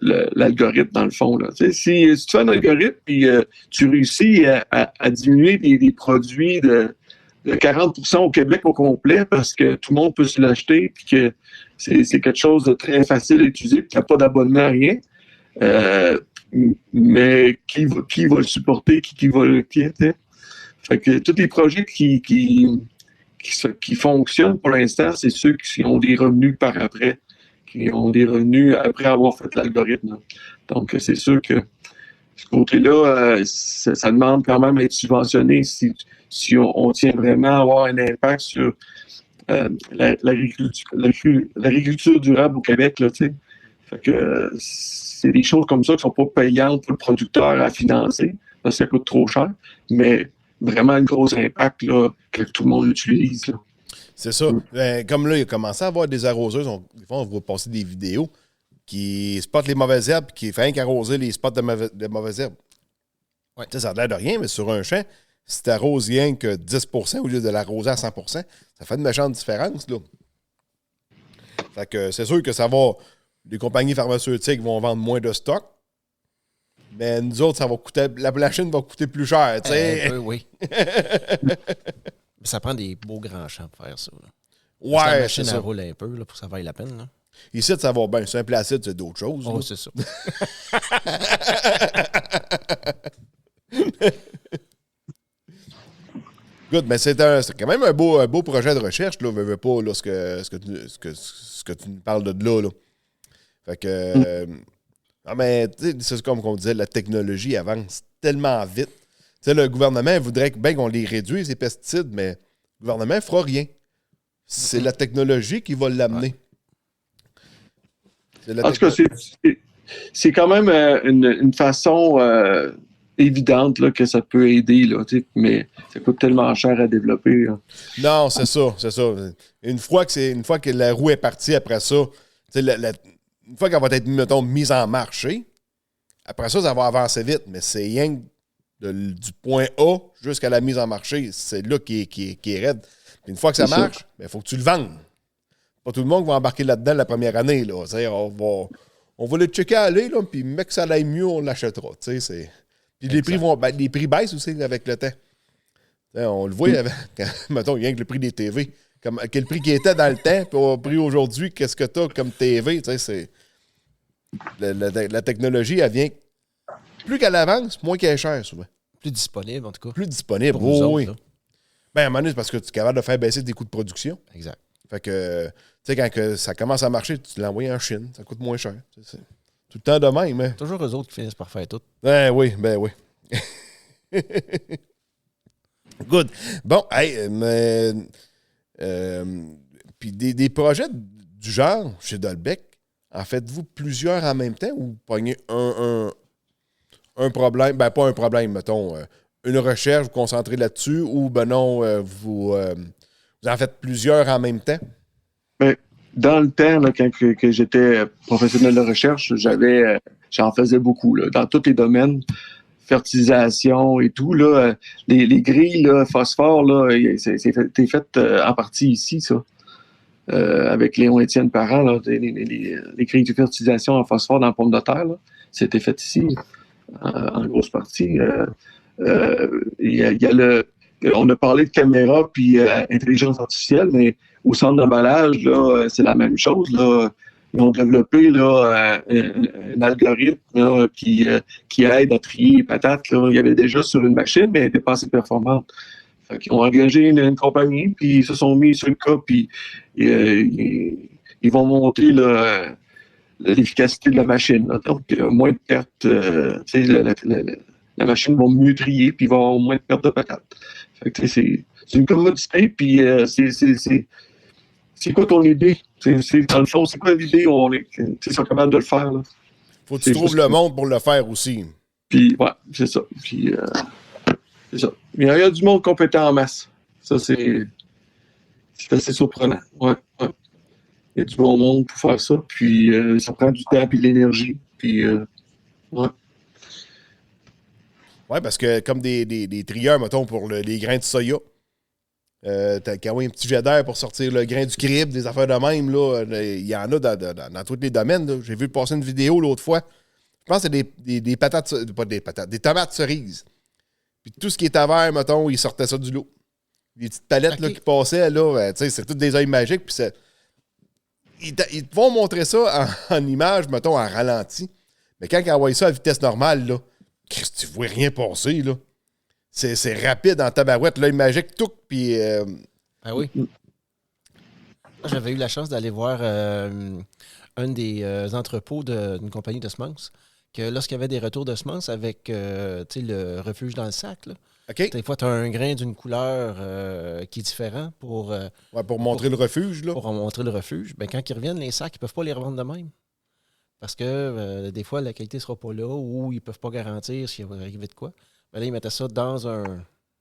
l'algorithme, dans le fond, là. Tu sais, si tu fais un algorithme et tu réussis à diminuer les produits de 40% au Québec au complet parce que tout le monde peut se l'acheter puis que c'est quelque chose de très facile à utiliser puis qu'il n'y a pas d'abonnement, rien. Mais qui va le supporter, qui va le clienter? Fait que tous les projets qui fonctionnent pour l'instant, c'est ceux qui ont des revenus par après, qui ont des revenus après avoir fait l'algorithme. Là. Donc, c'est sûr que ce côté-là, ça demande quand même à être subventionné si on tient vraiment à avoir un impact sur l'agriculture durable au Québec. Là, tu sais. Fait que c'est des choses comme ça qui ne sont pas payantes pour le producteur à financer parce que ça coûte trop cher, mais vraiment un gros impact là, que tout le monde utilise. Là. C'est ça. Comme là, il a commencé à avoir des arroseuses. Des fois, on va passer des vidéos qui spottent les mauvaises herbes qui font qu'arroser les spots de mauvaises herbes. Ouais. Ça a l'air de rien, mais sur un champ, si tu arroses rien que 10% au lieu de l'arroser à 100%, ça fait une méchante différence. Là. Fait que c'est sûr que ça va. Les compagnies pharmaceutiques vont vendre moins de stock. Mais nous autres, ça va coûter. La machine va coûter plus cher, tu sais. Oui. Ça prend des beaux grands champs pour faire ça. Là. Ouais, la machine, c'est ça. elle roule un peu là, pour que ça vaille la peine. Là. Ici, ça va bien. Simple acide, c'est d'autres choses. Oh, c'est ça. Good, mais c'est quand même un beau projet de recherche, là. Veux pas là, ce que tu nous parles de là. Fait que. Non, mais c'est comme on disait, la technologie avance tellement vite. T'sais, le gouvernement voudrait bien qu'on les réduise, ces pesticides, mais le gouvernement ne fera rien. C'est la technologie qui va l'amener. Ouais. En tout cas, c'est quand même une façon évidente là, que ça peut aider, là, mais ça coûte tellement cher à développer. Là. Non, c'est ça. Une fois que la roue est partie après ça, une fois qu'elle va être, mettons, mise en marché, après ça va avancer vite, mais c'est rien du point A jusqu'à la mise en marché. C'est là qui est raide. Puis une fois que ça marche, il faut que tu le vendes. Pas tout le monde va embarquer là-dedans la première année. Là. On va le checker à aller, là, puis mec, que ça aille mieux, on l'achètera. Puis les prix baissent aussi avec le temps. T'sais, on le voit, mettons, rien que le prix des TV. Quel prix qui était dans le temps, puis au prix aujourd'hui, qu'est-ce que tu as comme TV? C'est, la technologie, elle vient plus qu'elle avance, moins qu'elle est chère souvent. Plus disponible, en tout cas. Plus disponible, pour nous autres, oui. là. Ben, à un moment donné, c'est parce que tu es capable de faire baisser tes coûts de production. Exact. Fait que, tu sais, quand que ça commence à marcher, tu l'envoies en Chine, ça coûte moins cher. C'est tout le temps de même. Hein? Toujours eux autres qui finissent par faire tout. Ben oui. Good. Bon, hey, mais... puis des projets du genre chez Dolbec, en faites-vous plusieurs en même temps ou vous pognez un problème, ben pas un problème, mettons, une recherche, vous concentrez là-dessus ou ben non, vous en faites plusieurs en même temps? Ben, dans le temps, là, quand que j'étais professionnel de recherche, j'en faisais beaucoup, là, dans tous les domaines. Fertilisation et tout, là, les grilles, là, phosphore, là, c'est fait en partie ici, ça. Avec Léon-Étienne Parent, là, les grilles de fertilisation en phosphore dans la pomme de terre, là. c'était fait ici, en grosse partie. Il y a on a parlé de caméra puis intelligence artificielle, mais au centre d'emballage, là, c'est la même chose. Là. Ils ont développé là, un algorithme là, qui aide à trier les patates. Là. Il y avait déjà sur une machine, mais elle n'était pas assez performante. Fait qu'ils ont engagé une compagnie, puis ils se sont mis sur le cas, puis ils vont monter là, l'efficacité de la machine. Là. Donc, moins de pertes. La machine va mieux trier, puis il va avoir moins de pertes de patates. Fait que, c'est une commodité, puis c'est quoi ton idée? Dans le fond, c'est quoi l'idée? Ils sont capables de le faire. Là. Faut que tu trouves le monde pour le faire aussi. Puis, ouais, c'est ça. Puis, c'est ça. Mais il y a du monde compétent en masse. Ça, c'est assez surprenant. Ouais. Il y a du bon monde pour faire ça. Puis, ça prend du temps et de l'énergie. Puis, ouais. Oui, parce que comme des trieurs, mettons, pour les grains de soya, t'as qu'à avoir un petit jet d'air pour sortir le grain du crible, des affaires de même, là. Il y en a dans tous les domaines. Là. J'ai vu passer une vidéo l'autre fois. Je pense que c'est des patates, pas des patates, des tomates cerises. Puis tout ce qui est à verre, mettons, ils sortaient ça du lot. Les petites palettes là, qui passaient, là, tu sais, c'est toutes des œils magiques. Puis ils te vont montrer ça en image, mettons, en ralenti. Mais quand ils envoient ça à vitesse normale, là, Christ, tu vois rien passer, là. C'est rapide en tabarouette, l'œil magique, tout, puis... Ah oui. J'avais eu la chance d'aller voir un des entrepôts d'une compagnie de semences, que lorsqu'il y avait des retours de semences avec le refuge dans le sac, là, okay. Des fois, tu as un grain d'une couleur qui est différent pour montrer le refuge. Là. Pour montrer le refuge. Ben, quand ils reviennent, les sacs, ils ne peuvent pas les revendre de même. Parce que des fois, la qualité ne sera pas là ou ils ne peuvent pas garantir s'il va arriver de quoi. Ben là, ils mettaient ça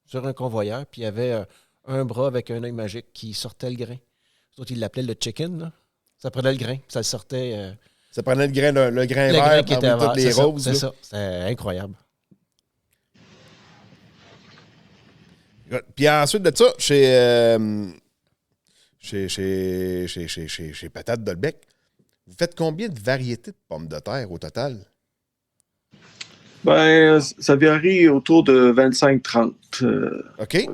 sur un convoyeur, puis il y avait un bras avec un œil magique qui sortait le grain. D'autres, ils l'appelaient le chicken. Là. Ça prenait le grain, puis ça le sortait. Ça prenait le grain vert qui était parmi toutes les roses. C'est ça. C'était incroyable. Puis ensuite de ça, chez Patate Dolbec, vous faites combien de variétés de pommes de terre au total? Ben, ça varie autour de 25-30. OK.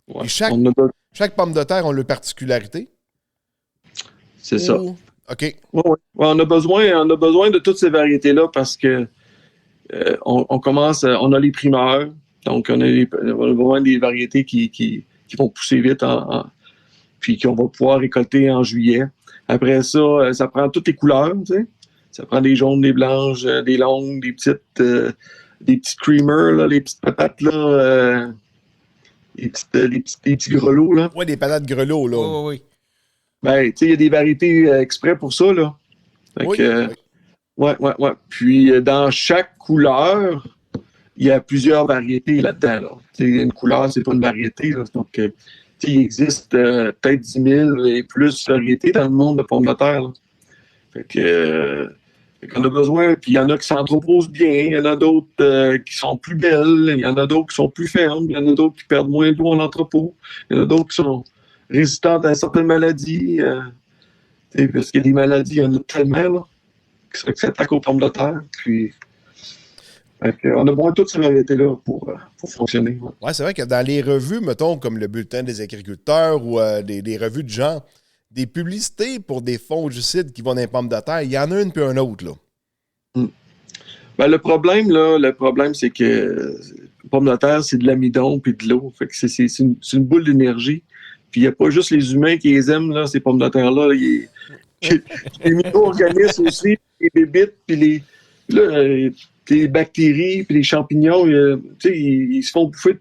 Ouais. Et chaque pomme de terre a une particularité? C'est ça. OK. Ouais. On a besoin de toutes ces variétés-là parce que on a les primeurs, donc on a besoin des variétés qui vont pousser vite puis qu'on va pouvoir récolter en juillet. Après ça, ça prend toutes les couleurs, tu sais. Ça prend des jaunes, des blanches, des longues, des petits creamers, là, les petites patates, là, des petits grelots, là. Oui, des patates grelots, là. Oui. Ben, tu sais, il y a des variétés exprès pour ça, là. Fait que, oui. Ouais. Puis, dans chaque couleur, il y a plusieurs variétés là-dedans, là. Tu sais, une couleur, c'est pas une variété, là. Donc, tu sais, il existe peut-être 10 000 et plus variétés dans le monde de pommes de terre, là. Fait qu'on a besoin, puis il y en a qui s'entreposent bien, il y en a d'autres qui sont plus belles, il y en a d'autres qui sont plus fermes, il y en a d'autres qui perdent moins d'eau en entrepôt, il y en a d'autres qui sont résistantes à certaines maladies, parce qu'il y a des maladies, il y en a tellement, là, qui s'attaquent aux pommes de terre, puis on a besoin de toutes ces variétés-là pour fonctionner. Oui, c'est vrai que dans les revues, mettons, comme le Bulletin des agriculteurs ou des revues de genre, des publicités pour des fongicides qui vont dans les pommes de terre, il y en a une puis un autre, là. Ben, le problème, c'est que les pommes de terre, c'est de l'amidon puis de l'eau. Fait que c'est une boule d'énergie. Puis il n'y a pas juste les humains qui les aiment, là, ces pommes de terre-là. Les micro-organismes aussi, les bébites, puis les bactéries, puis les champignons, ils se font bouffer de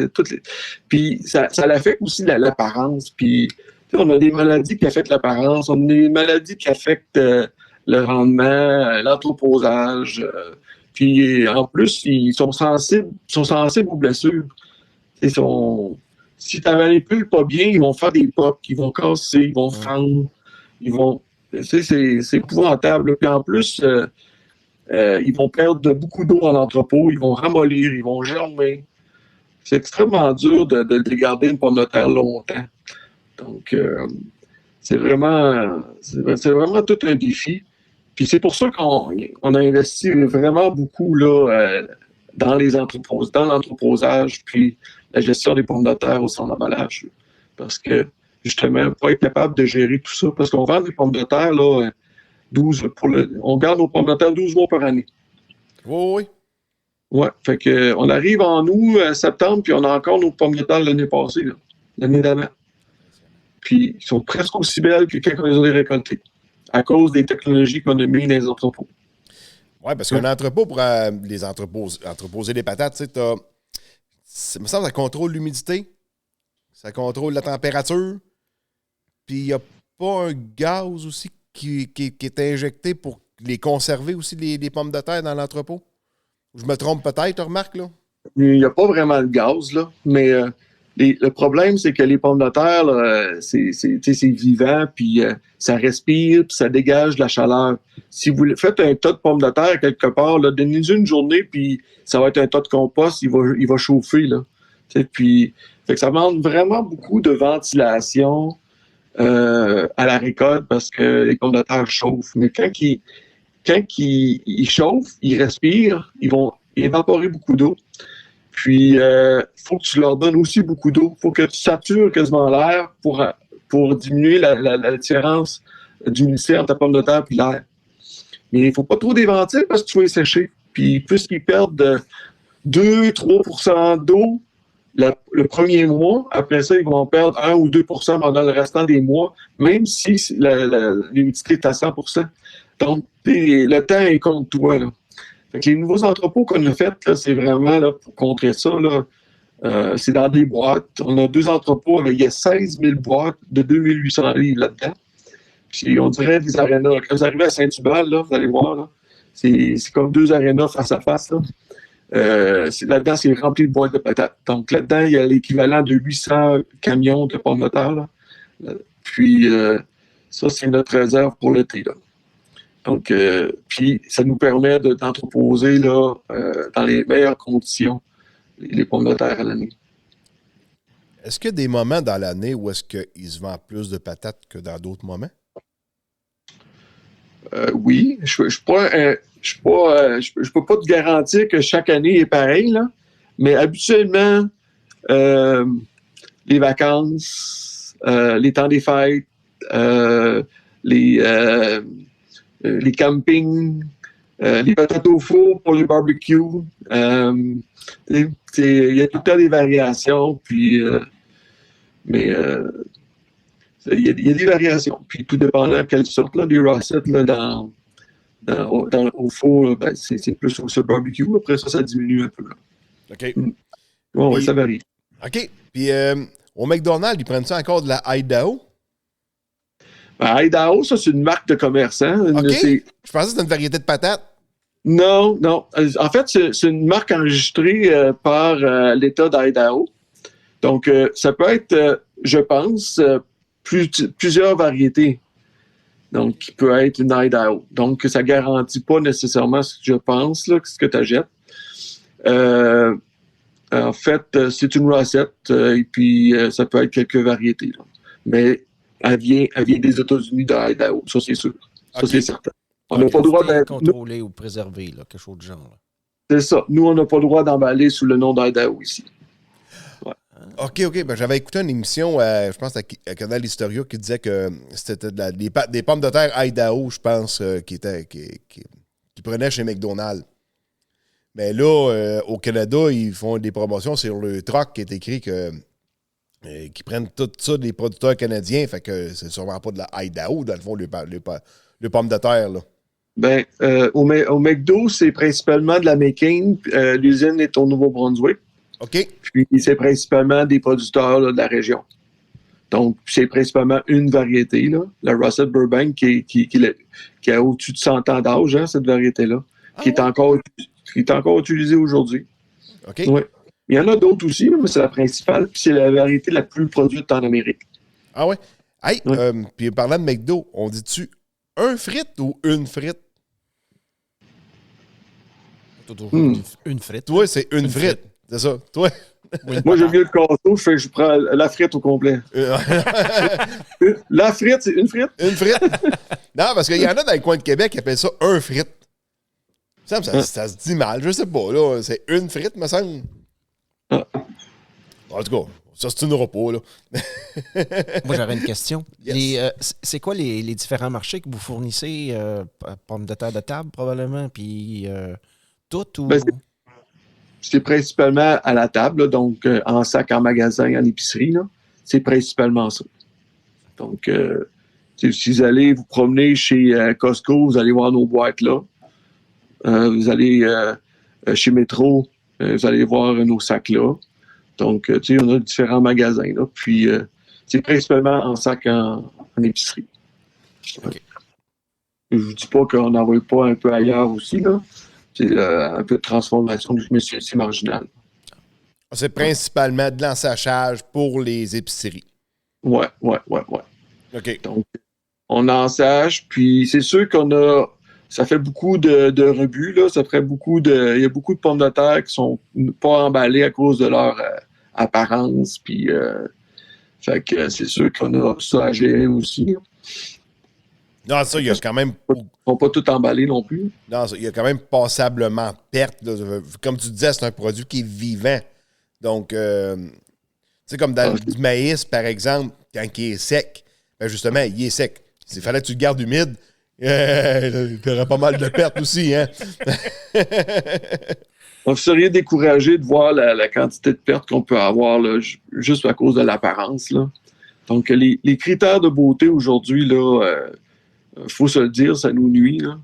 toutes les... Puis ça l'affecte aussi l'apparence. Puis on a des maladies qui affectent l'apparence, on a des maladies qui affectent le rendement, l'entreposage. Puis en plus, ils sont sensibles aux blessures. Si tu manipules pas bien, ils vont faire des pops, ils vont casser, ils vont fendre, c'est épouvantable. Puis en plus, ils vont perdre beaucoup d'eau dans l'entrepôt, ils vont ramollir, ils vont germer. C'est extrêmement dur de garder une pomme de terre longtemps. Donc, c'est vraiment tout un défi. Puis c'est pour ça qu'on a investi vraiment beaucoup là, dans l'entreposage, puis la gestion des pommes de terre au centre d'emballage. Parce que, justement, pour être capable de gérer tout ça, parce qu'on vend des pommes de terre, là, on garde nos pommes de terre 12 mois par année. Oui. Ouais, fait que on arrive en août, septembre, puis on a encore nos pommes de terre l'année passée, là, l'année d'avant. Puis ils sont presque aussi belles que quand on les a récoltées, à cause des technologies qu'on a mises dans les entrepôts. Oui, parce qu'un entrepôt pour entreposer les patates, tu sais, me semble que ça contrôle l'humidité, ça contrôle la température, puis il n'y a pas un gaz aussi qui est injecté pour les conserver aussi, les pommes de terre dans l'entrepôt? Je me trompe peut-être, remarque, là? Il n'y a pas vraiment de gaz, là, mais le problème, c'est que les pommes de terre, là, c'est vivant, puis ça respire, puis ça dégage de la chaleur. Si vous faites un tas de pommes de terre quelque part, là, donnez-lui une journée, puis ça va être un tas de compost, il va chauffer, là. Puis, fait que ça demande vraiment beaucoup de ventilation à la récolte parce que les pommes de terre chauffent. Mais quand ils chauffent, ils respirent, ils vont évaporer beaucoup d'eau. Puis, faut que tu leur donnes aussi beaucoup d'eau. Faut que tu satures quasiment l'air pour diminuer la différence d'humidité entre ta pomme de terre et l'air. Mais il ne faut pas trop déventiler parce que tu vas les sécher. Puis, puisqu'ils perdent 2-3% d'eau le premier mois, après ça, ils vont perdre 1 ou 2% pendant le restant des mois, même si l'humidité est à 100%. Donc, le temps est contre toi, là. Fait que les nouveaux entrepôts qu'on a faits, c'est vraiment là, pour contrer ça. Là, c'est dans des boîtes. On a 2 entrepôts avec il y a 16 000 boîtes de 2800 livres là-dedans. Puis on dirait des arénas. Quand vous arrivez à Saint-Hubert, là, vous allez voir, là, c'est comme 2 arénas face à face. Là. Là-dedans, c'est rempli de boîtes de patates. Donc là-dedans, il y a l'équivalent de 800 camions de pommes de terre. Là. Puis ça, c'est notre réserve pour l'été. Là. Donc, puis ça nous permet d'entreposer là, dans les meilleures conditions les pommes de terre à l'année. Est-ce qu'il y a des moments dans l'année où est-ce qu'il se vend plus de patates que dans d'autres moments? Oui. Je peux pas te garantir que chaque année est pareil, là, mais habituellement, les vacances, les temps des fêtes, les campings, les patates au four pour les barbecues. Il y a tout le temps des variations, puis mais il y a des variations. Puis tout dépendant de quelle sorte, là, des Rossettes là, au four, ben, c'est plus sur le barbecue. Après ça diminue un peu. Là. OK. Oui, ça varie. OK. Puis au McDonald's, ils prennent ça encore de la Idaho? Ben, Idaho, ça, c'est une marque de commerce. Hein? OK. Je pensais que c'était une variété de patates. Non. En fait, c'est une marque enregistrée par l'État d'Idaho. Donc, ça peut être, je pense, plusieurs variétés. Donc, qui peut être une Idaho. Donc, ça ne garantit pas nécessairement ce que je pense, là, ce que tu achètes. En fait, c'est une recette et puis ça peut être quelques variétés. Là. Mais elle vient des États-Unis d'Idaho, ça c'est sûr. Ça, okay. C'est certain. On n'a pas le droit d'être contrôlé ou préservé, là, quelque chose de genre. Là. C'est ça. Nous, on n'a pas le droit d'emballer sous le nom d'Idaho ici. Ouais. OK. Ben, j'avais écouté une émission, je pense, à Canal Historia, qui disait que c'était des pommes de terre Idaho, je pense, qui prenaient chez McDonald's. Mais là, au Canada, ils font des promotions sur le truck qui est écrit qu'ils prennent tout ça des producteurs canadiens. Fait que c'est sûrement pas de la Idaho, dans le fond, les pommes de terre, là. Ben, au McDo, c'est principalement de la McCain. L'usine est au Nouveau-Brunswick. OK. Puis c'est principalement des producteurs là, de la région. Donc, c'est principalement une variété, là, la Russet Burbank, qui a au-dessus de 100 ans d'âge, hein, cette variété-là, qui est encore utilisée aujourd'hui. OK. Ouais. Il y en a d'autres aussi, mais c'est la principale, puis c'est la variété la plus produite en Amérique. Ah ouais? Hey, ouais. Puis parlant de McDo, on dit-tu un frite ou une frite? Une frite. Toi, c'est une frite. C'est ça. Toi? Moi, j'aime mieux le casseau, je prends la frite au complet. La frite, c'est une frite? Une frite? Non, parce qu'il y en a dans les coins de Québec qui appellent ça un frite. Ça se dit mal, je sais pas, là. C'est une frite, me semble. En tout cas, ça c'est une repas, là. Moi, j'aurais une question. Yes. C'est quoi les différents marchés que vous fournissez? Pommes de terre de table, probablement, puis tout ou... Ben, c'est principalement à la table, là, donc en sac, en magasin, en épicerie. Là. C'est principalement ça. Donc, si vous allez vous promener chez Costco, vous allez voir nos boîtes là. Vous allez chez Métro, vous allez voir nos sacs là. Donc, on a différents magasins. Là, puis, c'est principalement en sac, en épicerie. Okay. Je ne vous dis pas qu'on n'envoie pas un peu ailleurs aussi, là. C'est un peu de transformation, mais c'est marginal. C'est principalement de l'ensachage pour les épiceries. Ouais. OK. Donc, on ensage, puis c'est sûr ça fait beaucoup de rebuts, là. Il y a beaucoup de pommes de terre qui sont pas emballées à cause de leur apparence, puis fait que c'est sûr qu'on a ça à gérer aussi. Non, ça, il y a quand même... Ils ne sont pas tout emballés non plus. Non, il y a quand même passablement perte. Là. Comme tu disais, c'est un produit qui est vivant. Donc, tu sais, comme dans du maïs, par exemple, quand il est sec, ben justement, il est sec. S'il fallait que tu le gardes humide, tu aurais pas mal de pertes aussi, hein? Vous seriez découragé de voir la quantité de pertes qu'on peut avoir là, juste à cause de l'apparence. Là. Donc, les critères de beauté aujourd'hui, là... faut se le dire, ça nous nuit. Là.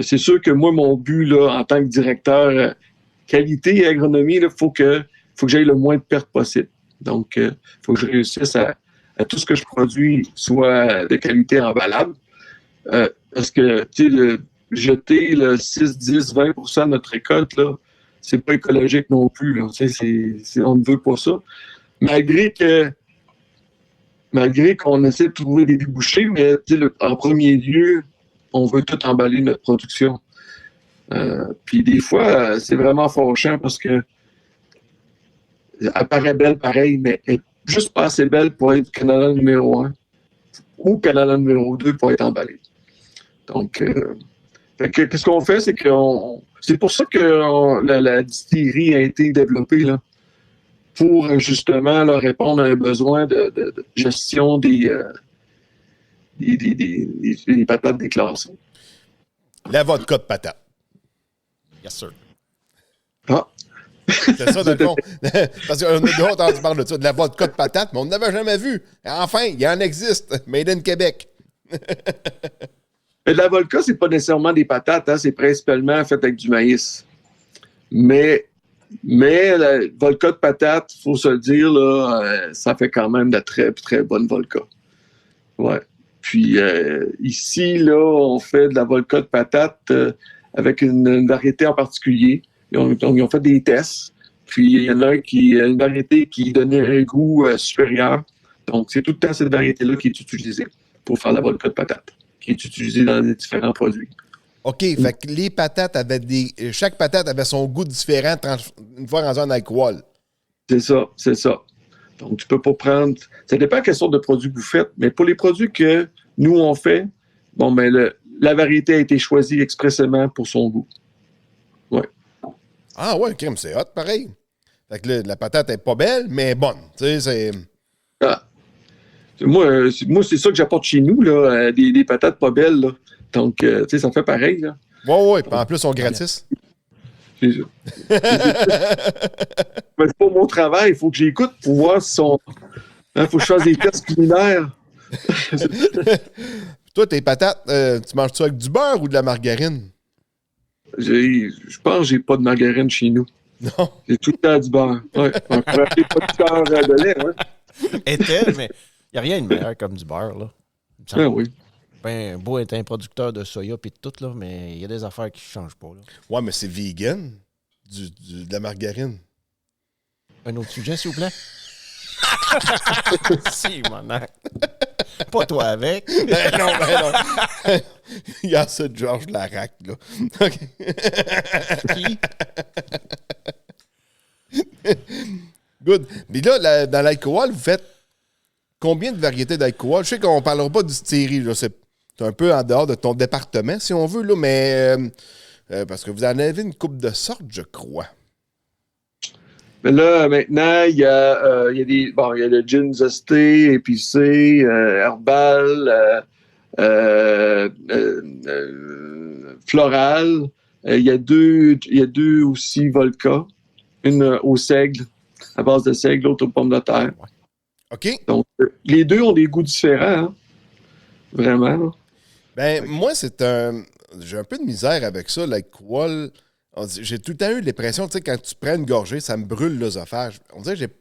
C'est sûr que moi, mon but là, en tant que directeur qualité et agronomie, il faut que j'aille le moins de pertes possible. Donc, il faut que je réussisse à tout ce que je produis soit de qualité emballable. Parce que jeter 6, 10, 20% de notre récolte, là, c'est pas écologique non plus. Là. On ne veut pas ça. Malgré qu'on essaie de trouver des débouchés, mais en premier lieu, on veut tout emballer notre production. Puis des fois, c'est vraiment fâchant parce que elle paraît belle pareil, mais elle est juste pas assez belle pour être Canada numéro 1 ou Canada numéro 2 pour être emballée. Donc, qu'est-ce qu'on fait, c'est c'est pour ça que la distillerie a été développée, là. Pour justement leur répondre à un besoin de gestion des patates déclassées. La vodka de patate. Yes, sir. Ah. C'est ça, dans le fond. Parce qu'on a déjà entendu parler de ça, de la vodka de patate, mais on n'avait jamais vu. Enfin, il en existe. Made in Québec. La vodka, c'est pas nécessairement des patates, hein, c'est principalement fait avec du maïs. Mais la vodka de patate, il faut se le dire, là, ça fait quand même de très, très bonne vodka. Ouais. Puis ici, là, on fait de la vodka de patate avec une variété en particulier. Ils ont fait des tests. Puis il y en a une variété qui donnait un goût supérieur. Donc, c'est tout le temps cette variété-là qui est utilisée pour faire la vodka de patate, qui est utilisée dans les différents produits. OK, fait que les patates avaient chaque patate avait son goût différent une fois rendu en alcool. C'est ça. Donc, tu peux pas prendre... Ça dépend quelle sorte de produit vous faites, mais pour les produits que nous, on fait, la variété a été choisie expressément pour son goût. Ouais. Ah ouais, crème, c'est hot, pareil. Fait que la patate est pas belle, mais bonne. Tu sais, c'est... Ah. Moi, c'est ça que j'apporte chez nous, là, des patates pas belles, là. Donc, tu sais, ça fait pareil, là. Ouais, puis en plus, ils sont gratis. C'est ça. Mais c'est pas mon travail, il faut que j'écoute pour voir si son... Il faut que je fasse des tests culinaires. Toi, tes patates, tu manges-tu avec du beurre ou de la margarine? Je pense que j'ai pas de margarine chez nous. Non. J'ai tout le temps du beurre. Ouais. Un producteur de lait, hein. Était, mais il n'y a rien de meilleur comme du beurre, là. Ah oui. Ben, beau être un producteur de soya et tout, là, mais il y a des affaires qui ne changent pas, là. Ouais, mais c'est vegan, de la margarine. Un autre sujet, s'il vous plaît? Si, mon acte. Pas toi avec. Non. Il y a ça de Georges Larac, là. OK. Qui? Good. Mais là, dans l'alcool, vous faites combien de variétés d'alcool? Je sais qu'on ne parlera pas du distillerie, là. C'est un peu en dehors de ton département, si on veut, là, mais parce que vous en avez une couple de sortes, je crois. Mais là, maintenant, il y a le gin zesté, épicé, herbal, floral. Il y a deux aussi Volca. Une au seigle, à base de seigle, l'autre aux pommes de terre. OK. Donc, les deux ont des goûts différents, hein? Vraiment. Là. Ben, moi, j'ai un peu de misère avec ça, l'alcool. J'ai tout le temps eu l'impression, tu sais, quand tu prends une gorgée, ça me brûle l'œsophage. On dirait que j'ai de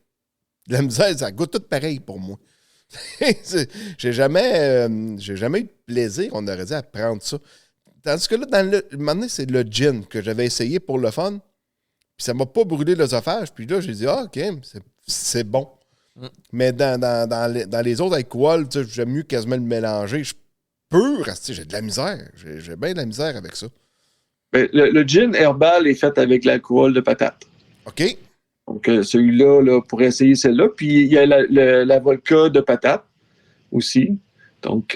la misère, ça goûte tout pareil pour moi. j'ai jamais eu de plaisir, on aurait dit, à prendre ça. Tandis que là, maintenant, c'est le gin que j'avais essayé pour le fun. Puis ça m'a pas brûlé l'œsophage. Puis là, j'ai dit, OK, c'est bon. Mais dans les autres alcools, j'aime mieux quasiment le mélanger. Je peux rester, j'ai de la misère. J'ai bien de la misère avec ça. Le gin herbal est fait avec l'alcool de patate. OK. Donc, celui-là, là, pour essayer celle-là. Puis, il y a la vodka de patate aussi. Donc,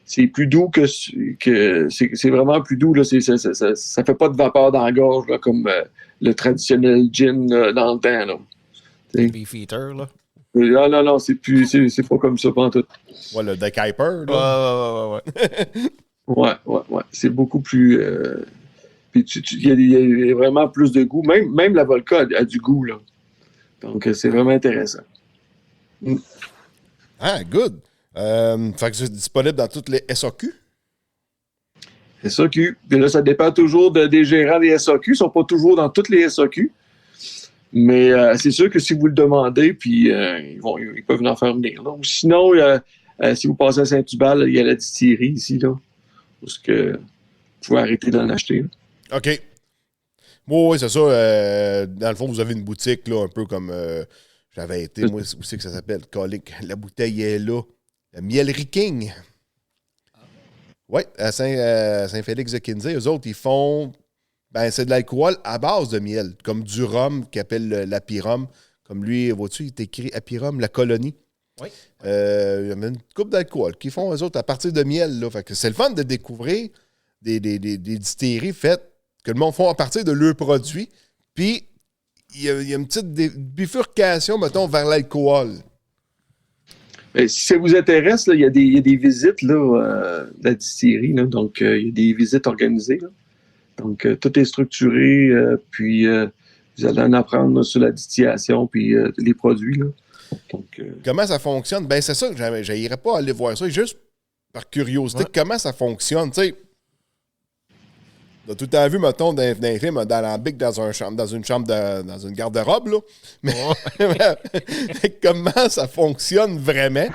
c'est plus doux que c'est vraiment plus doux. Là. Ça fait pas de vapeur dans la gorge là, comme le traditionnel gin dans le temps. Là. Beefeater, là. Non, c'est pas comme ça pantoute. Ouais, le Deck Hyper, là. Ouais. C'est beaucoup plus... puis il y a vraiment plus de goût. Même la vodka a du goût, là. Donc, c'est vraiment intéressant. Ah, good. Fait que c'est disponible dans toutes les SAQ? SAQ. Puis là, ça dépend toujours des gérants des SAQ. Ils ne sont pas toujours dans toutes les SAQ. Mais c'est sûr que si vous le demandez, puis ils peuvent en faire venir. Là. Sinon, si vous passez à Saint-Hubal, il y a la distillerie ici, là. Parce que vous pouvez arrêter d'en acheter. Là. OK. Oui, c'est ça. Dans le fond, vous avez une boutique, là, un peu comme j'avais été. Moi, où c'est que ça s'appelle? La bouteille est là. La Mielerie King. Oui, à Saint-Félix-de-Kinsey. Eux autres, ils font... Ben, c'est de l'alcool à base de miel, comme du rhum qu'ils appellent l'apirhum. Comme lui, vois-tu, il est écrit apirhum, la colonie. Oui. Il y a une couple d'alcool qu'ils font, eux autres, à partir de miel. Là. Fait que c'est le fun de découvrir des distilleries faites que le monde font à partir de leurs produits. Puis, il y a une petite bifurcation, mettons, vers l'alcool. Si ça vous intéresse, là, il y a des visites là, de la distillerie. Là, donc, il y a des visites organisées. Là. Donc, tout est structuré, puis vous allez en apprendre là, sur la distillation, puis les produits. Là. Donc, comment ça fonctionne? Ben, c'est ça que j'aillerais pas aller voir ça. Juste par curiosité, comment ça fonctionne? Tu sais, t'as tout le temps vu, mettons, dans un film d'alambic dans une garde-robe, là. Mais comment ça fonctionne vraiment?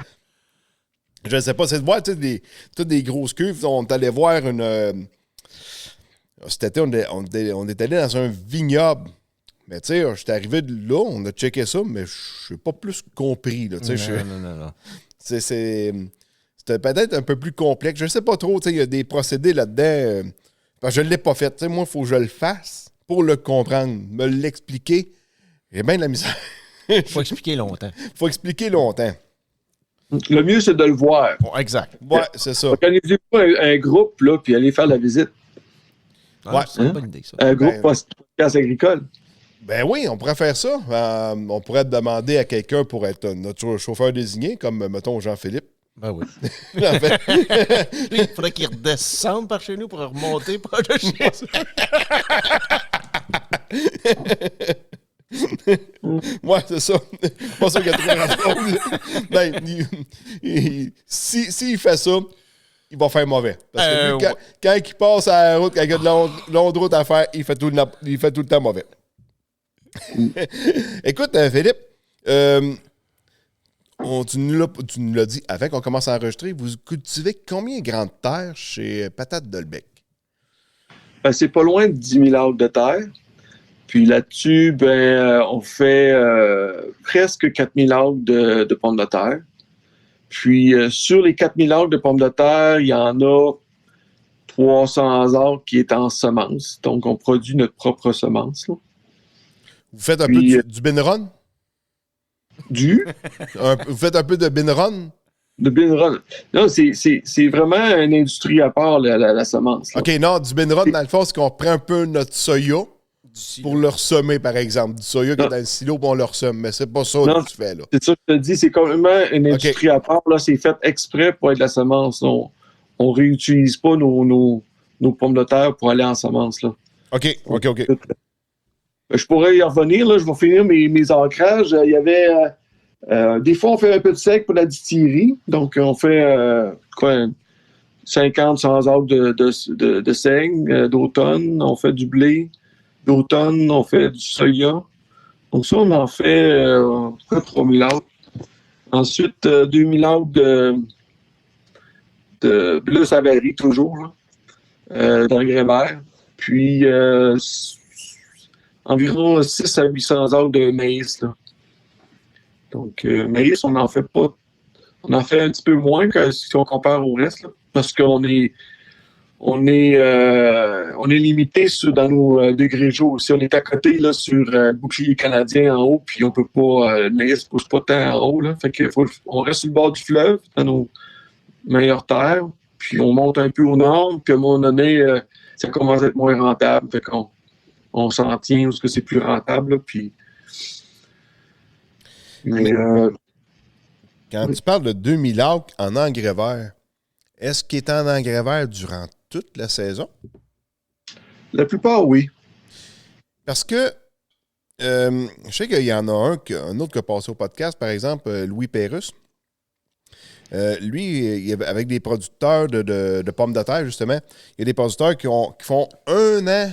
Je ne sais pas. C'est de voir, tu sais, toutes des grosses cuves. On est allé voir une... cet été, on est allé dans un vignoble. Mais tu sais, j'étais arrivé de là, on a checké ça, mais je n'ai pas plus compris. Là, Non. C'était peut-être un peu plus complexe. Je ne sais pas trop. Il y a des procédés là-dedans. Parce que je ne l'ai pas fait. T'sais, moi, il faut que je le fasse pour le comprendre. Me l'expliquer, j'ai bien de la misère. Faut expliquer longtemps. Faut expliquer longtemps. Le mieux, c'est de le voir. Bon, exact. Ouais, c'est ça. Organisez-vous un groupe, là, puis allez faire la visite. Ouais. C'est une bonne idée, ça. Un groupe podcast agricole. Ben oui, on pourrait faire ça. On pourrait demander à quelqu'un pour être notre chauffeur désigné, comme, mettons, Jean-Philippe. Ben oui. En fait. Il faudrait qu'il redescende par chez nous pour remonter proche de chez Ouais, c'est ça. Pas sûr qu'il y a trop de ben, s'il fait ça, il va faire mauvais. Parce que lui, quand il passe à la route, quand il y a de longue route à faire, il fait tout le temps mauvais. Écoute, Philippe, tu nous l'as dit avant qu'on commence à enregistrer, vous cultivez combien de grandes terres chez Patate Dolbec? Ben, c'est pas loin de 10 000 acres de terre. Puis là-dessus, on fait presque 4 000 acres de pommes de terre. Puis sur les 4 000 acres de pommes de terre, il y en a 300 acres qui est en semences. Donc, on produit notre propre semence. Là. Vous faites un peu du Beneron? Vous faites un peu de bin run? De bin run. Non, c'est vraiment une industrie à part, la semence. Là. OK, non, du bin run, dans le fond, c'est qu'on prend un peu notre soya pour le ressemer, par exemple. Du soya qui est dans le silo, puis on le ressème. Mais c'est pas ça que tu fais, là. C'est ça que je te dis, c'est complètement une industrie à part. Là, c'est fait exprès pour être de la semence. On réutilise pas nos pommes de terre pour aller en semence, là. OK. Je pourrais y revenir, là. Je vais finir mes ancrages. Il y avait... des fois, on fait un peu de sec pour la distillerie. Donc, on fait 50, 100 arbres de seigle d'automne. On fait du blé d'automne. On fait du soya. Donc, ça, on en fait 3000 arbres. Ensuite, 2000 arbres là, ça varie toujours, là, d'engrais verts. Puis, environ 6 à 800 arbres de maïs, là. Donc, maïs, on en fait pas. On en fait un petit peu moins que si on compare au reste, là, parce qu'on est limité dans nos degrés chauds aussi. On est à côté là, sur le bouclier canadien en haut, puis on peut pas. Le maïs ne pousse pas tant en haut. Là, fait on reste sur le bord du fleuve, dans nos meilleures terres, puis on monte un peu au nord, puis à un moment donné, ça commence à être moins rentable. Fait qu'on s'en tient parce que c'est plus rentable. Là, puis. Quand tu parles de 2000 acres en engrais vert, est-ce qu'il est en engrais vert durant toute la saison? La plupart, oui. Parce que je sais qu'il y en a un autre qui a passé au podcast, par exemple, Louis Pérusse. Lui, avec des producteurs de pommes de terre, justement, il y a des producteurs qui font un an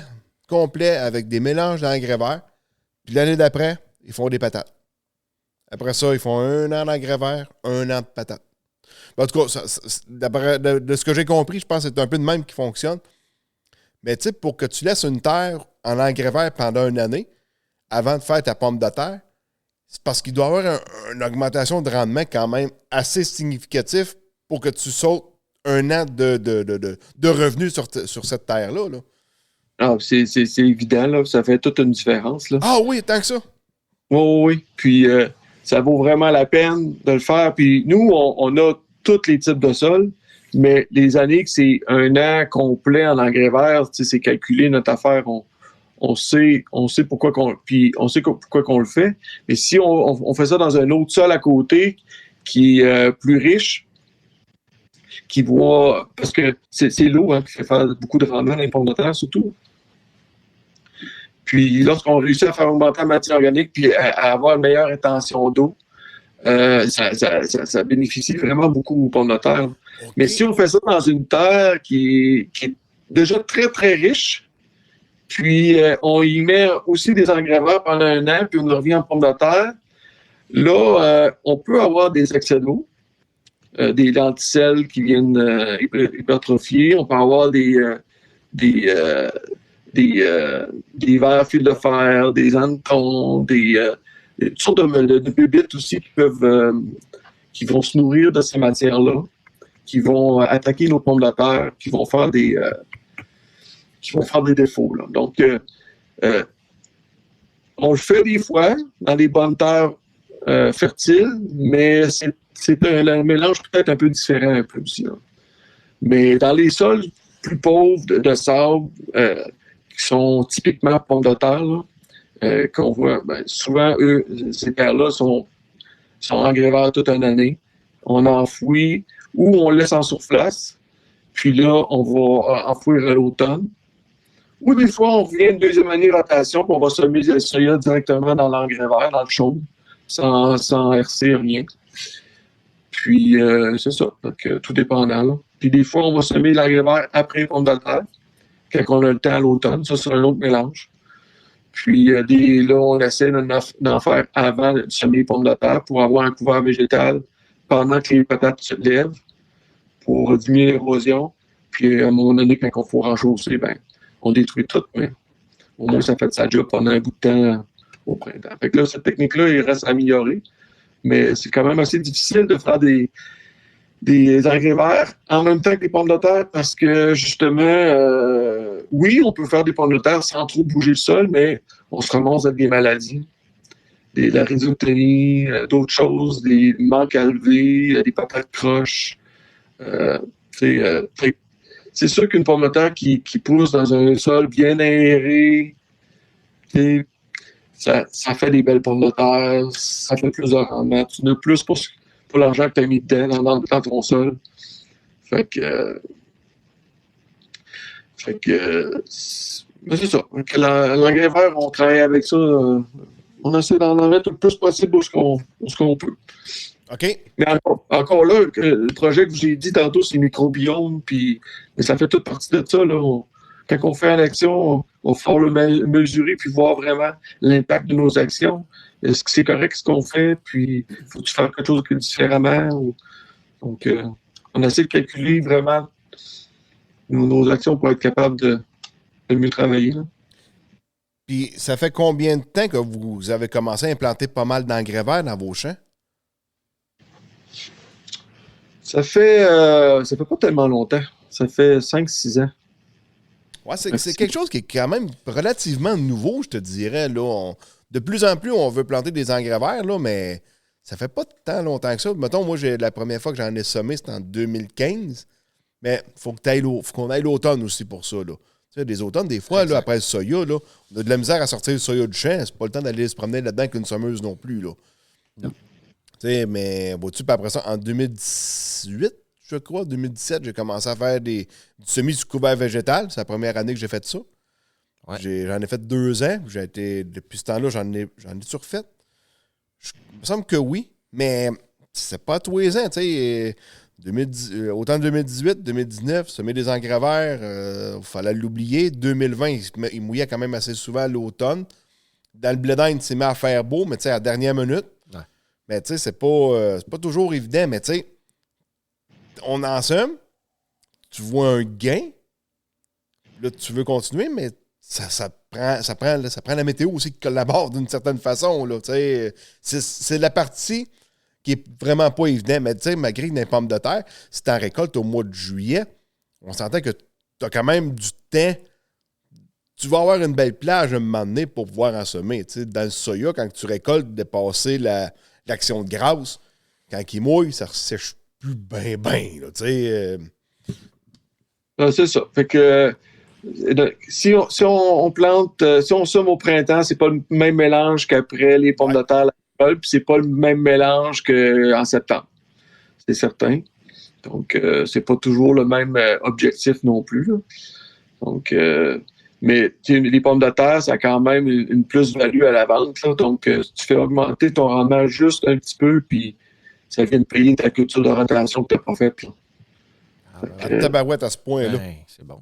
complet avec des mélanges d'engrais verts, puis l'année d'après, ils font des patates. Après ça, ils font un an d'engrais vert, un an de patates. En tout cas, de ce que j'ai compris, je pense que c'est un peu de même qui fonctionne. Mais tu sais, pour que tu laisses une terre en engrais vert pendant une année, avant de faire ta pomme de terre, c'est parce qu'il doit y avoir une augmentation de rendement quand même assez significatif pour que tu sautes un an de revenus sur cette terre-là. Là. Ah, c'est évident, là. Ça fait toute une différence. Là. Ah oui, tant que ça. Oui. Puis ça vaut vraiment la peine de le faire. Puis nous, on a tous les types de sols, mais les années que c'est un an complet en engrais vert, c'est calculé notre affaire. On sait pourquoi qu'on le fait. Mais si on fait ça dans un autre sol à côté qui est plus riche, qui voit... Parce que c'est l'eau qui fait faire beaucoup de rendement dans les pommes de terre, surtout. Puis lorsqu'on réussit à faire augmenter la matière organique puis à avoir une meilleure rétention d'eau, ça bénéficie vraiment beaucoup aux pommes de terre. Okay. Mais si on fait ça dans une terre qui est déjà très, très riche, puis on y met aussi des engrais verts pendant un an, puis on revient en pommes de terre, là, on peut avoir des excès d'eau, des lenticelles qui viennent hypertrophier, on peut avoir des vers fils de fer, des hannetons, toutes sortes de bébites aussi qui vont se nourrir de ces matières-là, qui vont attaquer nos pommes de terre, qui vont faire des défauts. Là. Donc, on le fait des fois dans des bonnes terres fertiles, mais c'est un mélange peut-être un peu différent un peu aussi. Là. Mais dans les sols plus pauvres de sable, qui sont typiquement pommes de terre, là, qu'on voit, souvent, ces terres-là sont engrais verts toute une année. On enfouit ou on laisse en surface, puis là, on va enfouir à l'automne. Ou des fois, on revient une deuxième année de rotation, puis on va semer le soya directement dans l'engrais vert, dans le chaud, sans RC, rien. Puis, c'est ça, donc tout dépendant. Là. Puis des fois, on va semer l'engrais vert après les pommes de terre, quand on a le temps à l'automne. Ça, c'est un autre mélange. Puis là, on essaie d'en faire avant de semer les pommes de terre pour avoir un couvert végétal pendant que les patates se lèvent pour diminuer l'érosion. Puis à un moment donné, quand il faut renchausser, on détruit tout, mais au moins ça fait sa job pendant un bout de temps au printemps. Fait que là, cette technique-là, il reste améliorée, mais c'est quand même assez difficile de faire des engrais verts en même temps que les pommes de terre parce que justement, oui, on peut faire des pommes de terre sans trop bouger le sol, mais on se ramasse avec des maladies, la rhizocténie, d'autres choses, des manques à lever, des patates croches. C'est sûr qu'une pomme de terre qui pousse dans un sol bien aéré, ça fait des belles pommes de terre, ça fait plus de rendement. Tu n'as plus pour l'argent que tu as mis dedans dans ton sol. Fait que c'est ça. L'engrais vert, on travaille avec ça. On essaie d'en mettre le plus possible où ce qu'on peut. OK. Mais encore là, le projet que j'ai dit tantôt, c'est microbiome, mais ça fait toute partie de ça. Là. Quand on fait une action, on va falloir le mesurer puis voir vraiment l'impact de nos actions. Est-ce que c'est correct ce qu'on fait? Puis, faut-tu faire quelque chose différemment? Donc, on essaie de calculer vraiment nos actions pour être capable de mieux travailler. Là. Puis, ça fait combien de temps que vous avez commencé à implanter pas mal d'engrais verts dans vos champs? Ça fait pas tellement longtemps. Ça fait 5-6 ans. Ouais, c'est quelque chose qui est quand même relativement nouveau, je te dirais. Là. De plus en plus, on veut planter des engrais verts, là, mais ça fait pas tant longtemps que ça. Mettons, moi, la première fois que j'en ai semé, c'était en 2015. Mais il faut qu'on aille l'automne aussi pour ça. Là. Tu sais, des automnes, des fois, là, après le soya, là, on a de la misère à sortir le soya du champ. C'est pas le temps d'aller se promener là-dedans avec une semeuse non plus. Là. Non. Tu sais, mais vois-tu, puis après ça, en 2018, je crois, 2017, j'ai commencé à faire du semis du couvert végétal. C'est la première année que j'ai fait ça. Ouais. J'en ai fait 2 ans. Depuis ce temps-là, j'en ai refait. Il me semble que oui, mais c'est pas tous les ans. Tu sais, autant 2018, 2019, semer des engrais verts, il fallait l'oublier. 2020, il mouillait quand même assez souvent à l'automne. Dans le blé d'Inde, il s'est mis à faire beau, mais tu sais, à la dernière minute. Ouais. Mais tu sais, c'est pas toujours évident, mais tu sais, on en somme, tu vois un gain, là, tu veux continuer, mais ça prend la météo aussi qui collabore d'une certaine façon, là, tu sais. C'est la partie qui est vraiment pas évidente, mais tu sais, malgré une pomme de terre, si tu en récoltes au mois de juillet, on s'entend que tu as quand même du temps. Tu vas avoir une belle plage à un moment donné pour pouvoir en semer. Tu sais, dans le soya, quand tu récoltes, dépasser l'action de grâce, quand il mouille, ça ne sèche plus bien, là, tu sais. C'est ça. Fait que si on plante, si on sème au printemps, c'est pas le même mélange qu'après les pommes de terre à l'école, puis c'est pas le même mélange qu'en septembre. C'est certain. Donc, c'est pas toujours le même objectif non plus. Là. Donc, mais les pommes de terre, ça a quand même une plus-value à la vente. Là. Donc, tu fais augmenter ton rendement juste un petit peu, puis ça vient de payer ta culture de rotation que tu n'as pas faite. À tabarouette à ce point-là. Ouais, c'est bon.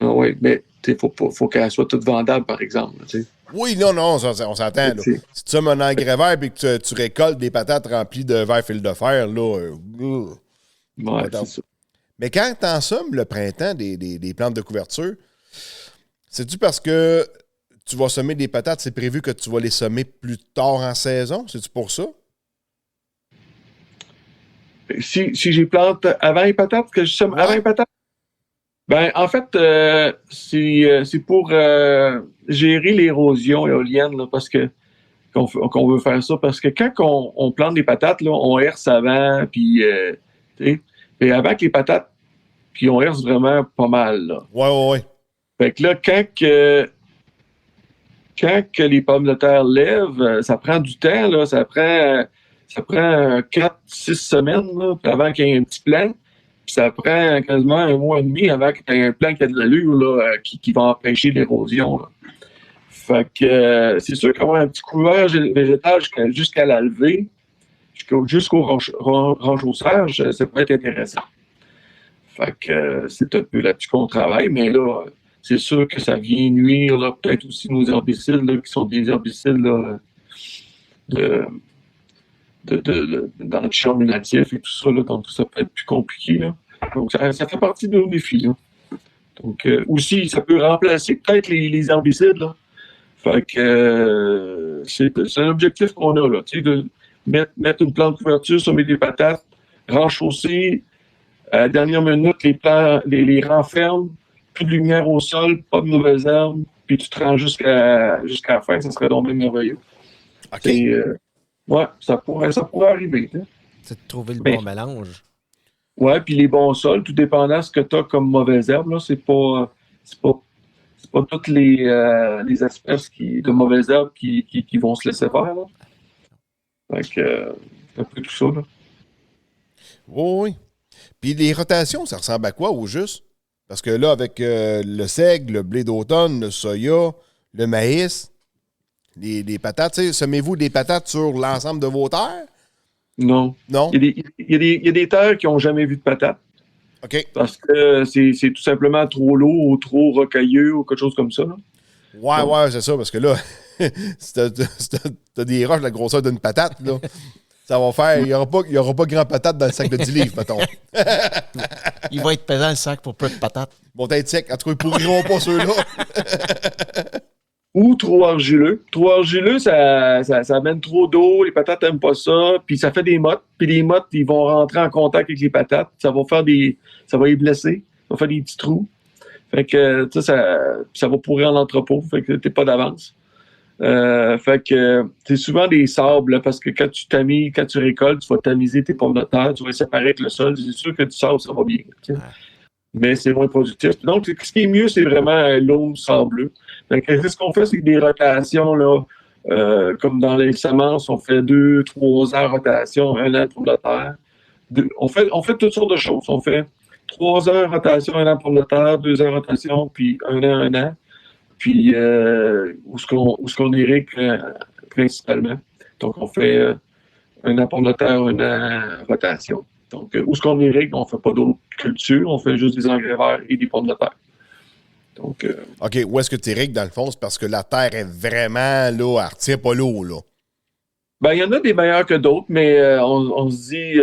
Ah oui, mais il faut qu'elle soit toute vendable, par exemple. T'sais. Oui, non, on s'entend. Là. Si tu sommes un engrais vert et que tu récoltes des patates remplies de verre fil de fer, là. Ouais, c'est ça. Mais quand tu en sommes le printemps des plantes de couverture, c'est-tu parce que tu vas semer des patates, c'est prévu que tu vas les semer plus tard en saison? C'est-tu pour ça? Si j'ai plante avant les patates, que je sème avant les patates? Ben, en fait, c'est pour gérer l'érosion éolienne, là, parce que qu'on veut faire ça. Parce que quand on plante des patates, là, on herse avant, puis et avant que les patates, puis on herse vraiment pas mal. Là. Ouais. Fait que là, quand que les pommes de terre lèvent, ça prend du temps, là, ça prend 4-6 semaines là, avant qu'il y ait un petit plan. Puis ça prend quasiment 1 mois et demi avant que tu aies un plan qui a de l'allure là, qui va empêcher l'érosion. Là. Fait que c'est sûr qu'avoir un petit couvert végétal jusqu'à la levée, jusqu'au renchaussage, ça peut être intéressant. Fait que c'est un peu là-dessus qu'on travaille, mais là, c'est sûr que ça vient nuire, là, peut-être aussi nos herbicides, là, qui sont des herbicides là, dans le champ natif et tout ça, là, donc ça peut être plus compliqué. Là. Donc, ça fait partie de nos défis. Là. Donc, aussi, ça peut remplacer peut-être les herbicides. Là. Fait que c'est un objectif qu'on a, là, de mettre une plante de couverture, semer des patates, renchausser, à la dernière minute, les renfermes, plus de lumière au sol, pas de nouvelles herbes, puis tu te rends jusqu'à la fin, ça serait donc bien merveilleux. OK. Ouais, ça pourrait arriver. Hein. C'est de trouver le Mais- bon mélange. Ouais, puis les bons sols, tout dépendant de ce que tu as comme mauvaise herbe, là, c'est pas toutes les espèces de mauvaises herbes qui vont se laisser faire. Là. Fait que, c'est un peu tout ça. Là. Oui. Puis les rotations, ça ressemble à quoi au juste? Parce que là, avec le seigle, le blé d'automne, le soya, le maïs, les patates, tu sais, semez-vous des patates sur l'ensemble de vos terres? Non. Non? Il y a des terres qui n'ont jamais vu de patates OK. parce que c'est tout simplement trop lourd ou trop rocailleux ou quelque chose comme ça. Là. Ouais, c'est ça, parce que là, si t'as des roches de la grosseur d'une patate, là, ça va faire. Il n'y aura pas grand patate dans le sac de 10 livres, mettons. Il va être pesant le sac pour peu de patates. Bon, être sec. En tout cas, ils pourriront pas ceux-là. Ou trop argileux. Trop argileux, ça amène trop d'eau, les patates n'aiment pas ça, puis ça fait des mottes, puis les mottes, ils vont rentrer en contact avec les patates, ça va les blesser, ça va faire des petits trous. Fait que, tu sais, ça va pourrir en entrepôt, fait que t'es pas d'avance. Fait que c'est souvent des sables, là, parce que quand tu récoltes, tu vas tamiser tes pommes de terre, tu vas les séparer avec le sol, c'est sûr que du sable, ça va bien. Tu sais. Mais c'est moins productif. Donc, ce qui est mieux, c'est vraiment l'eau sableux. Donc, ce qu'on fait, c'est des rotations, là, comme dans les semences, on fait 2-3 ans rotation, 1 an de pomme de terre. On fait toutes sortes de choses. On fait 3 ans rotation, 1 an de pomme de terre, 2 ans rotation, puis 1 an. Puis, où ce qu'on irrigue principalement. Donc, on fait 1 an pomme de terre, 1 an rotation. Donc, où ce qu'on irrigue, on ne fait pas d'autres cultures, on fait juste des engrais verts et des pommes de terre. Donc, OK, où est-ce que tu irrigues, dans le fond? C'est parce que la terre est vraiment, là, elle retient pas l'eau, là. ben, il y en a des meilleurs que d'autres, mais on se dit,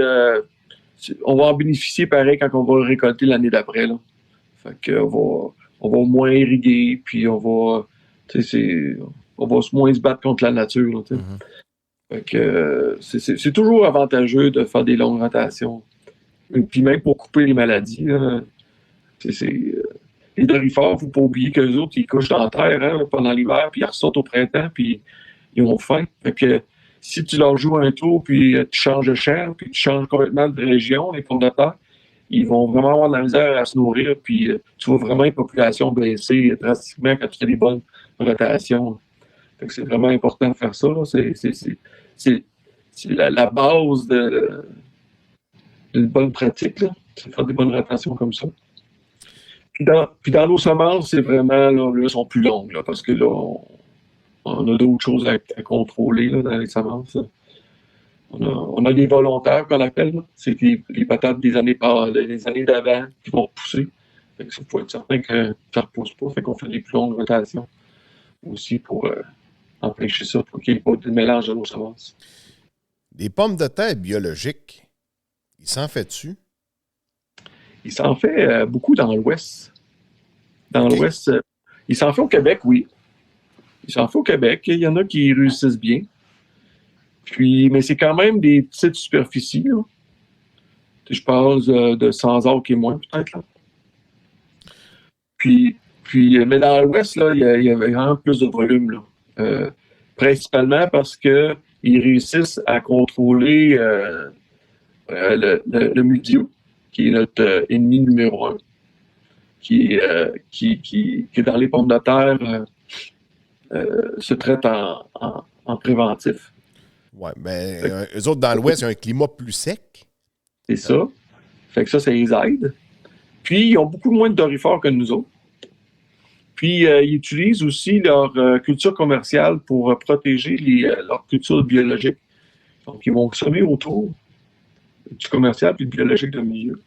on va en bénéficier pareil quand on va récolter l'année d'après. Là. Fait qu'on va moins irriguer, puis on va moins se battre contre la nature. Là, fait que c'est toujours avantageux de faire des longues rotations. Et puis même pour couper les maladies. Là, les dorifores, il ne faut pas oublier qu'eux autres, ils couchent dans la terre hein, pendant l'hiver, puis ils ressortent au printemps, puis ils ont faim. Fait que si tu leur joues un tour, puis tu changes de champ, puis tu changes complètement de région, les pommes de terre, ils vont vraiment avoir de la misère à se nourrir, puis tu vois vraiment une population baisser drastiquement quand tu fais des bonnes rotations. Fait que c'est vraiment important de faire ça. Là. C'est la base d'une bonne pratique, là. C'est de faire des bonnes rotations comme ça. Puis dans nos semences, c'est vraiment, là, elles sont plus longues, là, parce que là, on a d'autres choses à contrôler là, dans les semences. Là. On a des volontaires qu'on appelle. Là. C'est les patates des années d'avant qui vont repousser. Fait que ça faut être certain que ça ne repousse pas. Fait qu'on fait des plus longues rotations aussi pour empêcher ça, pour qu'il n'y ait pas de mélange de nos semences. Des pommes de terre biologiques, il s'en fait-tu? Il s'en fait beaucoup dans l'Ouest. Dans l'Ouest, il s'en fait au Québec, oui. Il s'en fait au Québec. Il y en a qui réussissent bien. Puis, mais c'est quand même des petites superficies. Là. Je parle de 100 acres et moins, peut-être. Là. Puis, mais dans l'Ouest, là, il y a vraiment plus de volume. Là. Principalement parce qu'ils réussissent à contrôler le mildiou, qui est notre ennemi numéro 1, qui est dans les pommes de terre, se traite en préventif. Oui, mais eux autres, dans l'Ouest, il y a un climat plus sec. C'est ça. Fait que ça les aide. Puis, ils ont beaucoup moins de dorifores que nous autres. Puis, ils utilisent aussi leur culture commerciale pour protéger leur culture biologique. Donc, ils vont semer autour du commercial puis du biologique de milieu.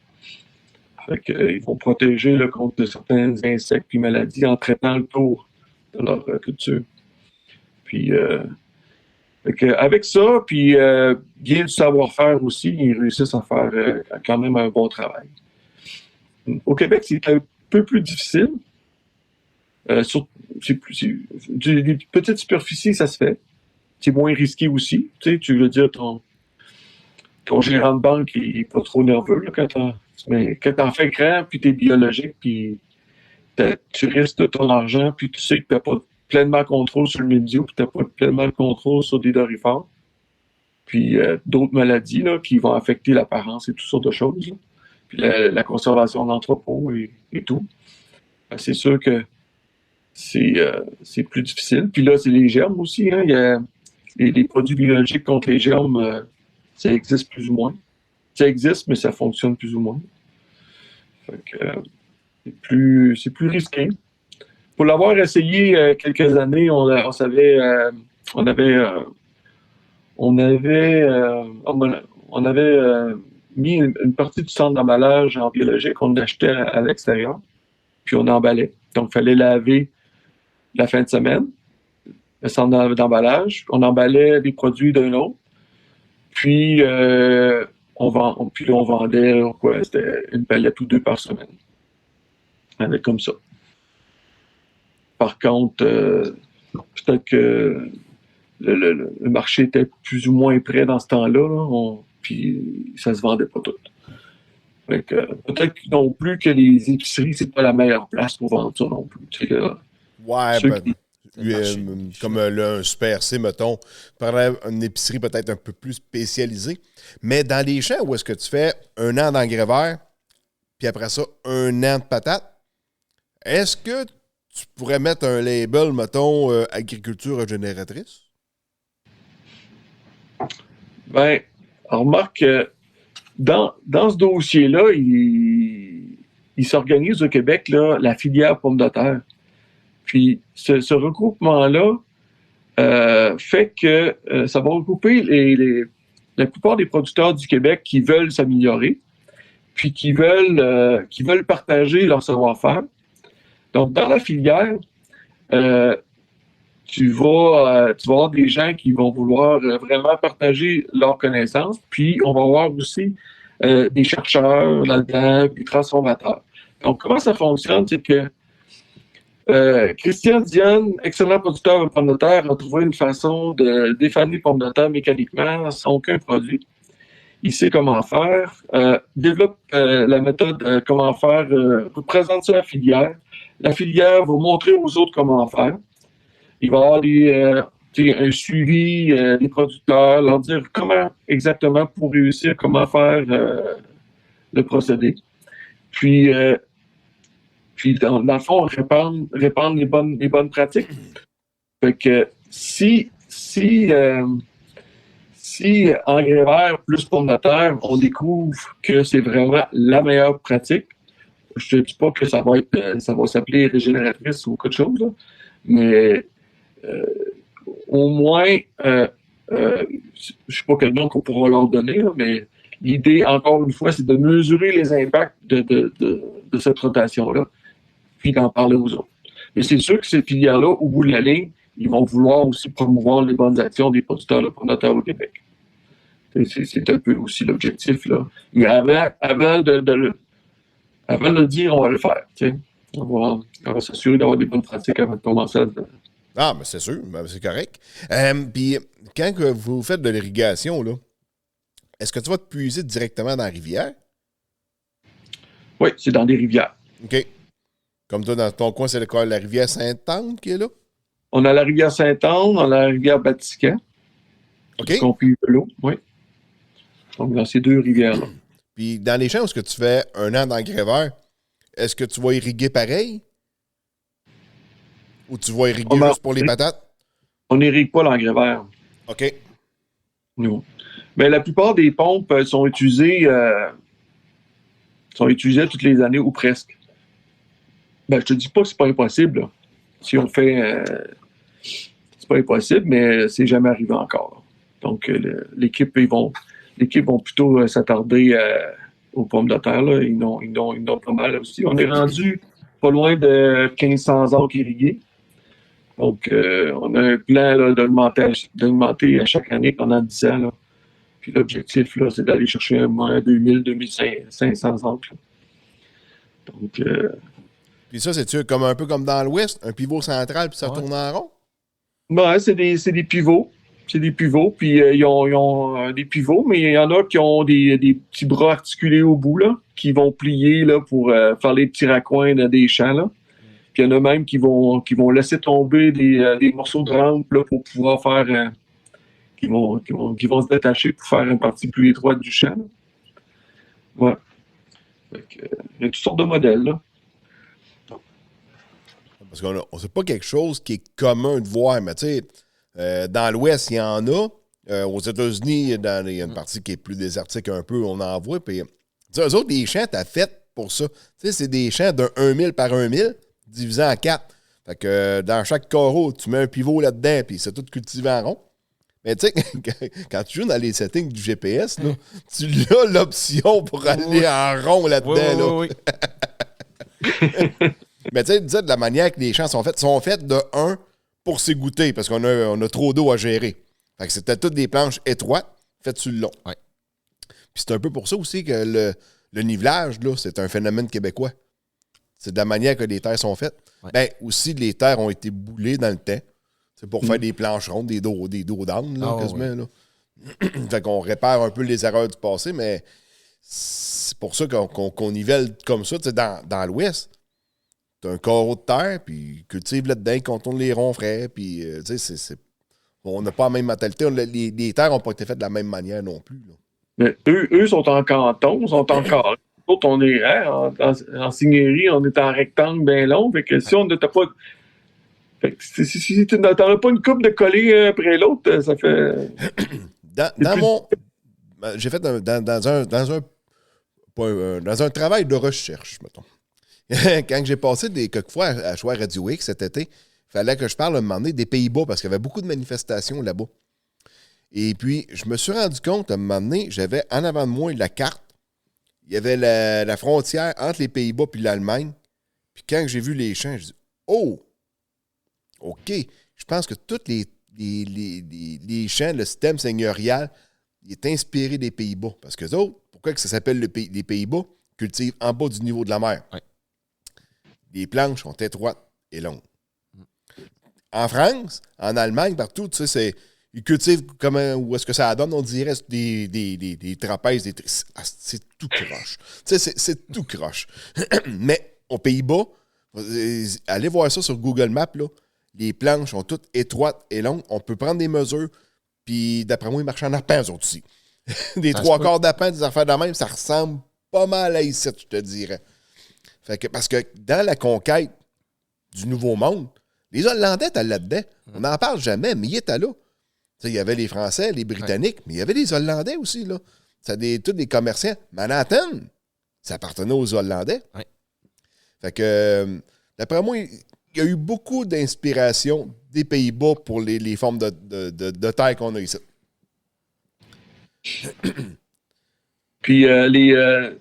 Fait que, ils vont protéger là, contre certains insectes et maladies en traitant le tour de leur culture. Puis, avec ça, puis bien du savoir-faire aussi, ils réussissent à faire quand même un bon travail. Au Québec, c'est un peu plus difficile. Des petites superficies, ça se fait. C'est moins risqué aussi. Tu sais, tu veux dire, ton gérant de banque il n'est pas trop nerveux là, quand t'en fais grand, puis t'es biologique, puis tu risques de ton argent, puis tu sais que pleinement contrôle sur le mildiou, puis tu n'as pas pleinement le contrôle sur des dorifères. Puis d'autres maladies là, qui vont affecter l'apparence et toutes sortes de choses. Là. Puis la conservation d'entrepôt et tout. C'est sûr que c'est plus difficile. Puis là, c'est les germes aussi. Hein. Il y a les produits biologiques contre les germes, ça existe plus ou moins. Ça existe, mais ça fonctionne plus ou moins. Fait que, c'est plus risqué. Pour l'avoir essayé quelques années, on avait mis une partie du centre d'emballage en biologique, on l'achetait à l'extérieur, puis on emballait. Donc, il fallait laver la fin de semaine, le centre d'emballage. On emballait des produits d'un autre. Puis, on vendait, quoi, c'était une palette ou 2 par semaine. Avec comme ça. Par contre, peut-être que le marché était plus ou moins prêt dans ce temps-là, là, puis ça se vendait pas tout. Fait que, peut-être non plus que les épiceries, c'est pas la meilleure place pour vendre ça non plus. Tu sais, là, ouais, comme un Super C, mettons, par une épicerie peut-être un peu plus spécialisée. Mais dans les champs où est-ce que tu fais 1 an d'engrais vert, puis après ça, 1 an de patates, est-ce que tu pourrais mettre un label, mettons, agriculture régénératrice? Ben, on remarque que dans ce dossier-là, il s'organise au Québec là, la filière pomme de terre. Puis ce regroupement-là fait que ça va regrouper la plupart des producteurs du Québec qui veulent s'améliorer, puis qui veulent partager leur savoir-faire. Donc, dans la filière, tu vas avoir des gens qui vont vouloir vraiment partager leurs connaissances, puis on va avoir aussi des chercheurs là-dedans, des transformateurs. Donc, comment ça fonctionne? C'est que Christian Dionne, excellent producteur de pommes de terre, a trouvé une façon de défaner les pommes de terre mécaniquement sans aucun produit. Il sait comment faire, développe la méthode comment faire, présente ça à la filière. La filière va montrer aux autres comment faire. Il va y avoir un suivi des producteurs, leur dire comment exactement pour réussir, comment faire le procédé. Puis dans le fond, répandre les bonnes pratiques. Fait que si engrais vert plus pomme de terre, on découvre que c'est vraiment la meilleure pratique. Je ne dis pas que ça va s'appeler régénératrice ou quelque chose, là, mais au moins, je ne sais pas quel nom qu'on pourra leur donner, là, mais l'idée, encore une fois, c'est de mesurer les impacts de cette rotation-là, puis d'en parler aux autres. Mais c'est sûr que ces filières-là, au bout de la ligne, ils vont vouloir aussi promouvoir les bonnes actions des producteurs de pommes de terre au Québec. C'est un peu aussi l'objectif, là. Mais avant de le dire, on va le faire. T'sais. On va s'assurer d'avoir des bonnes pratiques avant de commencer à le faire. Ah, mais c'est sûr, c'est correct. Puis, quand que vous faites de l'irrigation, là, est-ce que tu vas te puiser directement dans la rivière? Oui, c'est dans des rivières. OK. Comme toi, dans ton coin, c'est la rivière Sainte-Anne qui est là? On a la rivière Sainte-Anne, on a la rivière Batiscan. OK. On puise de l'eau, oui. Donc, dans ces 2 rivières-là. Puis, dans les champs où tu fais 1 an d'engrais vert, est-ce que tu vas irriguer pareil? Ou tu vas irriguer juste pour les patates? On n'irrigue pas l'engrais vert. OK. Non. Mais la plupart des pompes sont utilisées toutes les années ou presque. Ben, je te dis pas que c'est pas impossible. Là. Si on fait... c'est pas impossible, mais c'est jamais arrivé encore. Donc, l'équipe vont plutôt s'attarder aux pommes de terre. Là. Ils n'ont pas mal aussi. On est rendu pas loin de 1500 acres irrigués. Donc, on a un plan là, d'augmenter à chaque année pendant 10 ans. Là. Puis l'objectif, là, c'est d'aller chercher un moins 2500 acres. Donc... Puis ça, c'est-tu comme un peu comme dans l'Ouest, un pivot central, puis ça tourne en rond? Ben, c'est des pivots. C'est des pivots, puis ils ont des pivots, mais il y en a qui ont des petits bras articulés au bout, là, qui vont plier là, pour faire les petits raccoins dans des champs. Là. Puis il y en a même qui vont laisser tomber des morceaux de rampe là, pour pouvoir faire qui vont se détacher pour faire une partie plus étroite du champ. Là. Ouais. Fait que, il y a toutes sortes de modèles, là. Parce qu'on c'est pas quelque chose qui est commun de voir, mais tu sais, dans l'Ouest, il y en a. Aux États-Unis, il y a une partie qui est plus désertique un peu, on en voit. Puis, eux autres, les champs, t'as fait pour ça. Tu sais, c'est des champs d'un 1000 par 1000 divisé en 4. Fait que dans chaque carreau, tu mets un pivot là-dedans, puis c'est tout cultivé en rond. Mais tu sais, quand tu joues dans les settings du GPS, là, tu as l'option pour aller en rond là-dedans. Oui. Mais tu sais, de la manière que les champs sont faits de 1 pour s'égoutter, parce qu'on a trop d'eau à gérer. Fait que c'était toutes des planches étroites, faites sur le long. Ouais. Puis c'est un peu pour ça aussi que le nivelage, là, c'est un phénomène québécois. C'est de la manière que les terres sont faites. Ouais. Ben, aussi, les terres ont été boulées dans le temps. C'est pour faire des planches rondes, des dos d'âne, là, quasiment. Ouais. Là. Fait qu'on répare un peu les erreurs du passé, mais c'est pour ça qu'on nivelle comme ça. Dans l'Ouest, t'as un carreau de terre, puis cultive là-dedans, contourne les ronds frais, puis on n'a pas la même mentalité. Les terres n'ont pas été faites de la même manière non plus. Là. Mais eux sont en canton, sont en carré. D'autres, on est en cignerie, on est en rectangle bien long. Fait que si on n'était pas. Fait que si tu n'en as pas une coupe de coller après l'autre, ça fait. J'ai fait dans un travail de recherche, mettons. Quand j'ai passé quelques fois à Choix Radio X cet été, il fallait que je parle à un moment donné des Pays-Bas parce qu'il y avait beaucoup de manifestations là-bas. Et puis, je me suis rendu compte, à un moment donné, j'avais en avant de moi la carte. Il y avait la frontière entre les Pays-Bas et l'Allemagne. Puis quand j'ai vu les champs, je dis « Oh! OK! Je pense que tous les champs, le système seigneurial, il est inspiré des Pays-Bas. Parce que autres, pourquoi que ça s'appelle les Pays-Bas? Cultivent en bas du niveau de la mer. Ouais. Les planches sont étroites et longues. En France, en Allemagne, partout, tu sais, ils cultivent où est-ce que ça donne, on dirait des trapèzes, c'est tout croche. Tu sais, c'est tout croche. Mais aux Pays-Bas, allez voir ça sur Google Maps, là, les planches sont toutes étroites et longues. On peut prendre des mesures, puis d'après moi, ils marchent en arpent, eux autres aussi. Des trois quarts d'arpent, des affaires de même, ça ressemble pas mal à ici, je te dirais. Fait que, parce que dans la conquête du Nouveau Monde, les Hollandais étaient là-dedans. On n'en parle jamais, mais ils étaient là. Il y avait les Français, les Britanniques, mais il y avait les Hollandais aussi. Là. C'était tous des commerçants. Manhattan, ça appartenait aux Hollandais. Ouais. Fait que, d'après moi, il y a eu beaucoup d'inspiration des Pays-Bas pour les formes de terre qu'on a ici. Puis les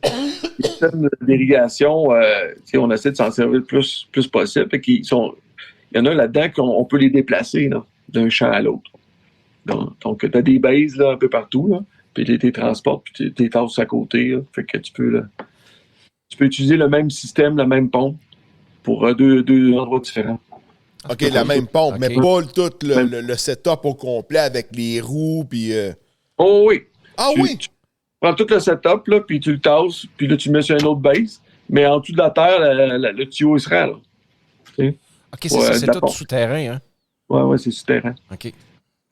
systèmes d'irrigation, on essaie de s'en servir le plus possible. Il y en a là-dedans qu'on peut les déplacer là, d'un champ à l'autre. Donc tu as des bases là, un peu partout, là, puis tu les transportes, puis tu les tasses à côté. Là, fait que tu peux utiliser le même système, la même pompe pour deux endroits différents. OK, la même pompe, okay. Mais pas tout le setup au complet avec les roues, puis... Oh oui! Ah oui! Tu prends tout le setup, là, puis tu le tasses, puis là, tu le mets sur une autre base, mais en dessous de la terre, le tuyau, il sera là. OK, c'est tout souterrain, hein? Ouais, c'est souterrain. OK.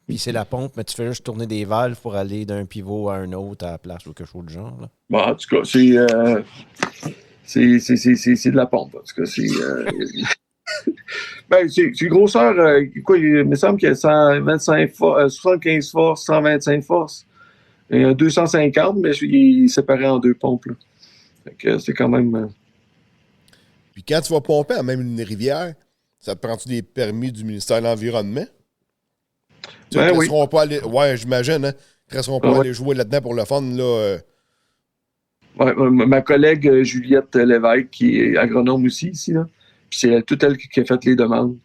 Puis c'est la pompe, mais tu fais juste tourner des valves pour aller d'un pivot à un autre à la place ou quelque chose de genre, là? Bon, en tout cas, c'est de la pompe, en tout cas, c'est... Ben, c'est grosseur, il me semble qu'il y a 75 forces, 125 forces. Il y a 250, mais il est séparé en deux pompes. Là. Fait que c'est quand même... Puis quand tu vas pomper à même une rivière, ça te prend-tu des permis du ministère de l'Environnement? Ben oui. Pas aller... Ouais, j'imagine, hein? Ils ne resteront pas aller jouer là-dedans pour le fun, là. Ouais, ma collègue Juliette Lévesque, qui est agronome aussi, ici, là. Puis c'est tout elle qui a fait les demandes.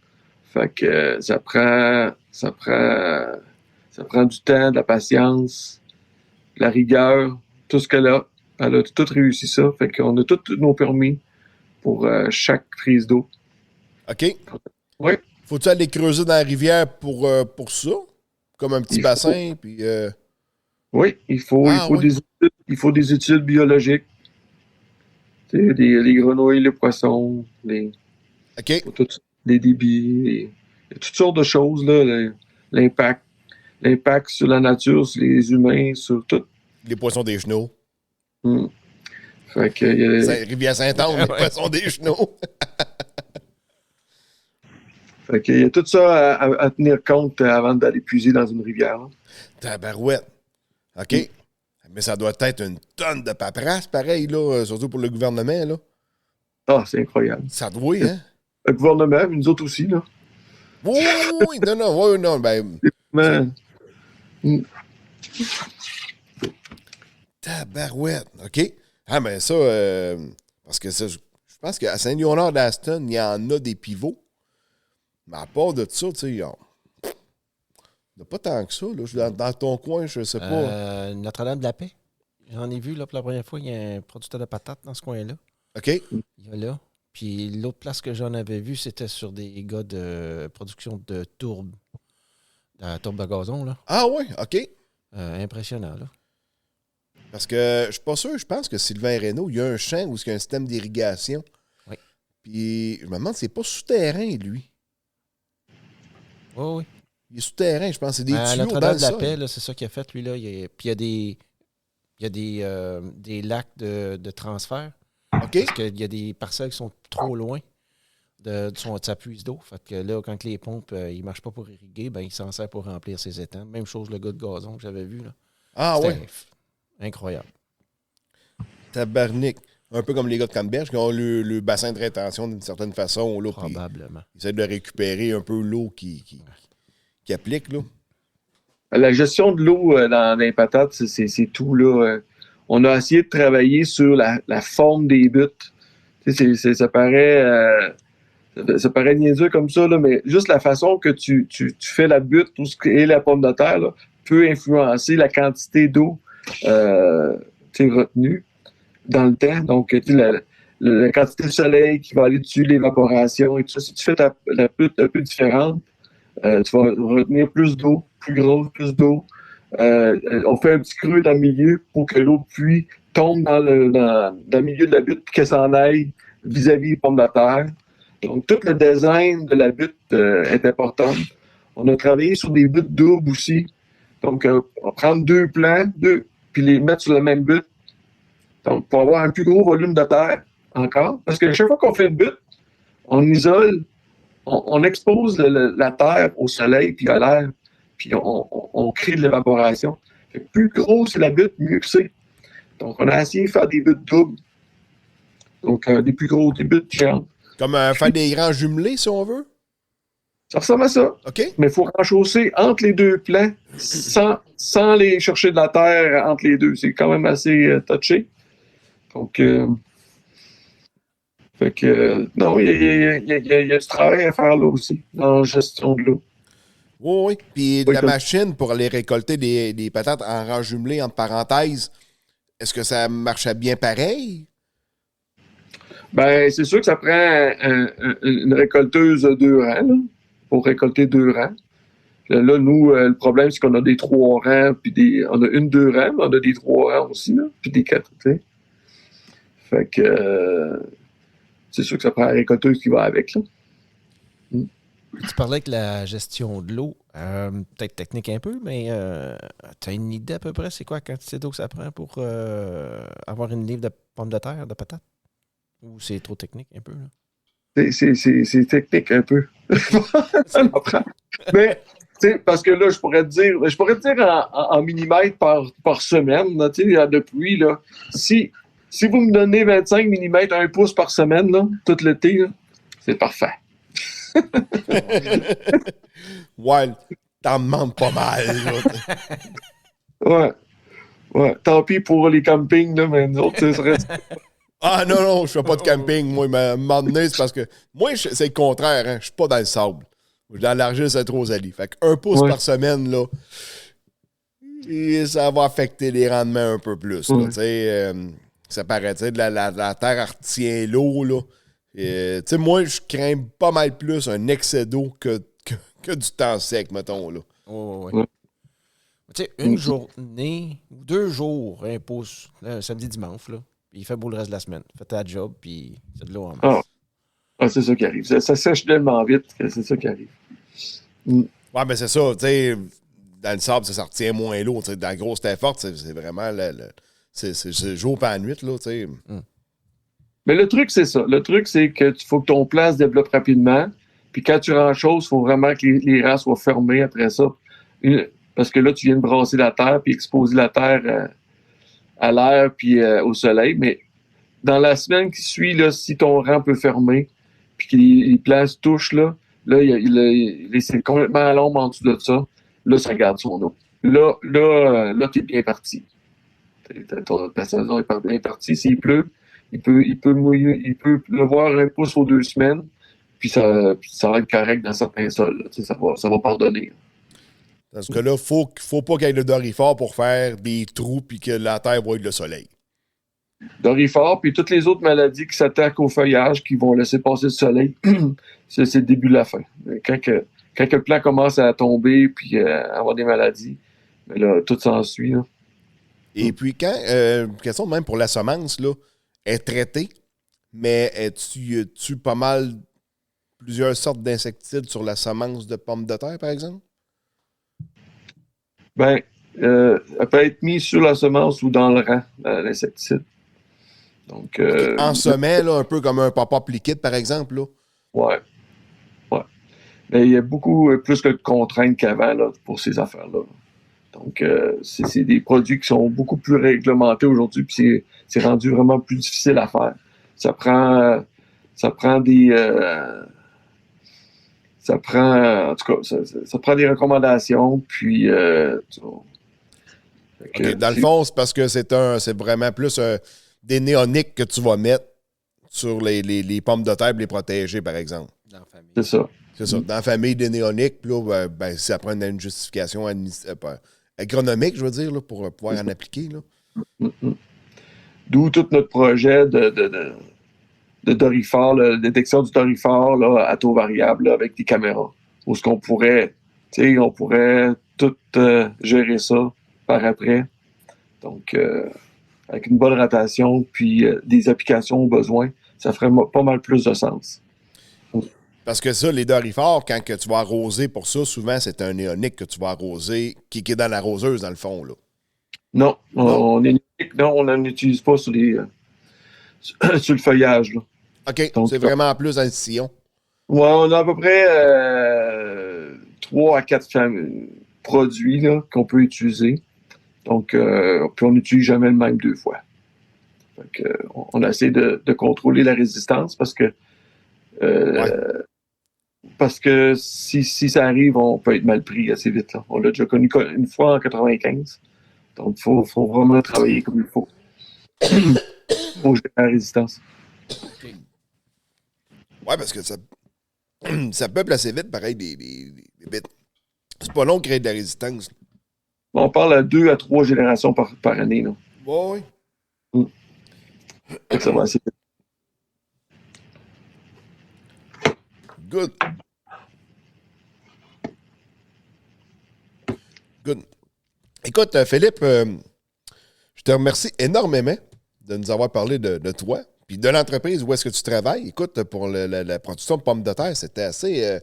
Fait que ça prend du temps, de la patience, de la rigueur, tout ce qu'elle a. Elle a tout réussi ça. Fait qu'on a tous nos permis pour chaque prise d'eau. OK. Oui. Faut-tu aller creuser dans la rivière pour ça? Comme un petit bassin? Puis, oui, il faut des études biologiques. Les grenouilles, les poissons, OK. pour les débits, et toutes sortes de choses, là, l'impact sur la nature, sur les humains, sur tout. Les poissons des chenaux. Fait que, Rivière-Saint-Anne, les poissons des chenaux. fait que, il y a tout ça à tenir compte avant d'aller puiser dans une rivière. Là. Tabarouette. OK. Mais ça doit être une tonne de paperasse, pareil, là, surtout pour le gouvernement, là. Ah, c'est incroyable. Ça doit, hein? Le gouvernement, mais nous autres aussi, là. Oui, non, ben... Tabarouette, OK. Ah, mais ça, parce que ça, je pense qu'à Saint-Léonard-d'Aston, il y en a des pivots. Mais à part de ça, tu sais, il n'y a pas tant que ça, là. Dans ton coin, je sais pas. Notre-Dame-de-la-Paix. J'en ai vu, là, pour la première fois, il y a un producteur de patates dans ce coin-là. OK. Il y a là. Puis l'autre place que j'en avais vu, c'était sur des gars de production de tourbe. La tourbe de gazon, là. Ah oui, OK. Impressionnant, là. Parce que je suis pas sûr, je pense que Sylvain Reynaud, il y a un champ où il y a un système d'irrigation. Oui. Puis je me demande, c'est pas souterrain, lui. Oui. Il est souterrain, je pense. C'est des tuyaux dans le sol. Notre-Dame-de-la-Paix, là, c'est ça qu'il a fait, lui, là. Puis il y a des lacs de transfert. OK. Parce qu'il y a des parcelles qui sont trop loin de sa puise d'eau. Fait que là, quand les pompes ils ne marchent pas pour irriguer, ben, il s'en sert pour remplir ses étangs. Même chose le gars de gazon que j'avais vu. Là. Ah oui. Incroyable. Tabarnak. Un peu comme les gars de Canneberge qui ont le bassin de rétention d'une certaine façon. Là, probablement. Ils essaient de récupérer un peu l'eau qui applique. Là. La gestion de l'eau dans les patates, c'est tout. Là. On a essayé de travailler sur la forme des buttes. Ça paraît niaiseux comme ça, là, mais juste la façon que tu fais la butte et la pomme de terre là, peut influencer la quantité d'eau retenue dans le temps. Donc, la quantité de soleil qui va aller dessus, l'évaporation et tout ça. Si tu fais la butte un peu différente, tu vas retenir plus d'eau, plus grosse, plus d'eau. On fait un petit creux dans le milieu pour que l'eau de pluie tombe dans le milieu de la butte et qu'elle s'en aille vis-à-vis des pommes de terre. Donc, tout le design de la butte est important. On a travaillé sur des buttes doubles aussi. Donc, on va prendre 2 plants, puis les mettre sur la même butte. Donc, pour avoir un plus gros volume de terre encore. Parce que chaque fois qu'on fait une butte, on isole, on expose la terre au soleil puis à l'air, puis on crée de l'évaporation. Plus gros c'est la butte, mieux que c'est. Donc, on a essayé de faire des buttes doubles. Donc, des buttes géantes. Comme faire des grands jumelés, si on veut? Ça ressemble à ça. OK. Mais il faut renchausser entre les 2 plants sans les chercher de la terre entre les deux. C'est quand même assez touché. Donc, non, il y a du travail à faire là aussi, dans la gestion de l'eau. Oui. Puis la machine pour aller récolter des patates en rang jumelé, entre parenthèses, est-ce que ça marchait bien pareil? Ben, c'est sûr que ça prend une récolteuse 2 rangs, là, pour récolter 2 rangs. Là, nous, le problème, c'est qu'on a des 3 rangs, puis on a 2 rangs, mais on a des 3 rangs aussi, là, puis des 4, tu sais. Fait que c'est sûr que ça prend la récolteuse qui va avec, là. Tu parlais que la gestion de l'eau, peut-être technique un peu, mais tu as une idée à peu près, c'est quoi la quantité d'eau que ça prend pour avoir une livre de pommes de terre, de patates? Ou c'est trop technique un peu, là? C'est technique un peu. Ça en prend. Mais, tu sais, parce que là, je pourrais te dire en millimètres par semaine, tu sais, de pluie, là. Si vous me donnez 25 mm, 1 pouce par semaine, là, tout l'été, là, c'est parfait. Ouais, t'en demandes pas mal. Ouais. Tant pis pour les campings, là, mais nous autres, ça reste. Ah non, je fais pas de camping, moi. Mais à un moment donné, c'est parce que moi, c'est le contraire, hein. Je suis pas dans le sable. Je suis dans l'argile, c'est trop sali. Fait que 1 pouce par semaine, là, et ça va affecter les rendements un peu plus. Là, ça paraît, la terre retient l'eau, là. Moi, je crains pas mal plus un excès d'eau que du temps sec, mettons, là. Ouais. Tu sais, une journée ou 2 jours, 1 pouce, là, samedi, dimanche, là, puis il fait beau le reste de la semaine. Fais ta job, puis c'est de l'eau en masse. Ah, c'est ça qui arrive. Ça sèche tellement vite que c'est ça qui arrive. Ouais, mais c'est ça, tu sais, dans le sable, ça retient moins l'eau. Dans la grosse terre forte, c'est vraiment c'est jour pas la nuit, là, tu sais. Mais le truc, c'est ça. Le truc, c'est que faut que ton plan se développe rapidement. Puis quand tu rends chose, il faut vraiment que les rangs soient fermés après ça. Parce que là, tu viens de brasser la terre puis exposer la terre à l'air puis au soleil. Mais dans la semaine qui suit, là, si ton rang peut fermer puis que les plants se touchent, là, c'est complètement à l'ombre en dessous de ça. Là, ça garde son eau. Là, t'es bien parti. Ta saison est bien partie. S'il pleut, il peut mouiller, il peut pleuvoir un pouce aux 2 semaines, puis ça va être correct dans certains sols. Ça va pardonner. Dans ce cas-là, faut pas qu'il y ait le dorifort pour faire des trous puis que la terre voie le soleil. Dorifort, puis toutes les autres maladies qui s'attaquent au feuillage, qui vont laisser passer le soleil, c'est le début de la fin. Quand le plant commence à tomber puis à avoir des maladies, mais là, tout s'ensuit. Là. Et puis quand, question même pour la semence, là, est traitée, mais tu pas mal plusieurs sortes d'insecticides sur la semence de pommes de terre, par exemple? Ben, elle peut être mise sur la semence ou dans le rang, l'insecticide. Donc, en semet, là, un peu comme un pop-up liquide, par exemple, là. Ouais. Mais il y a beaucoup plus de contraintes qu'avant là, pour ces affaires-là. Donc, c'est des produits qui sont beaucoup plus réglementés aujourd'hui, puis c'est rendu vraiment plus difficile à faire. Ça prend des... en tout cas, ça prend des recommandations, puis... Okay, dans le fond, c'est parce que c'est vraiment plus des néoniques que tu vas mettre sur les pommes de terre pour les protéger, par exemple. Dans la famille. C'est ça. C'est ça. Dans la famille des néoniques, puis là, ça prend une justification agronomique, je veux dire, là, pour pouvoir en appliquer. Là. D'où tout notre projet de dorifort, la détection du dorifort là, à taux variable là, avec des caméras. Où on pourrait tout gérer ça par après. Donc, avec une bonne rotation, puis des applications au besoin, ça ferait pas mal plus de sens. Parce que ça, les dorifores, quand que tu vas arroser pour ça, souvent, c'est un néonique que tu vas arroser qui est dans l'arroseuse, dans le fond. Là. Non, on n'en utilise pas sur le feuillage. Là. OK, donc, c'est vraiment plus dans le sillon. Ouais, on a à peu près 3 à 4 produits là, qu'on peut utiliser. Donc, puis on n'utilise jamais le même 2 fois. Donc, on essaie de contrôler la résistance parce que si ça arrive, on peut être mal pris assez vite. Là. On l'a déjà connu une fois en 95. Donc, il faut vraiment travailler comme il faut pour gérer la résistance. Oui, parce que ça peuple assez vite, pareil, des bêtes. C'est pas long de créer de la résistance. On parle à 2 à 3 générations par année. Là. Oui. Ça va assez vite. Good. Écoute, Philippe, je te remercie énormément de nous avoir parlé de toi, puis de l'entreprise où est-ce que tu travailles. Écoute, pour la production de pommes de terre, c'était assez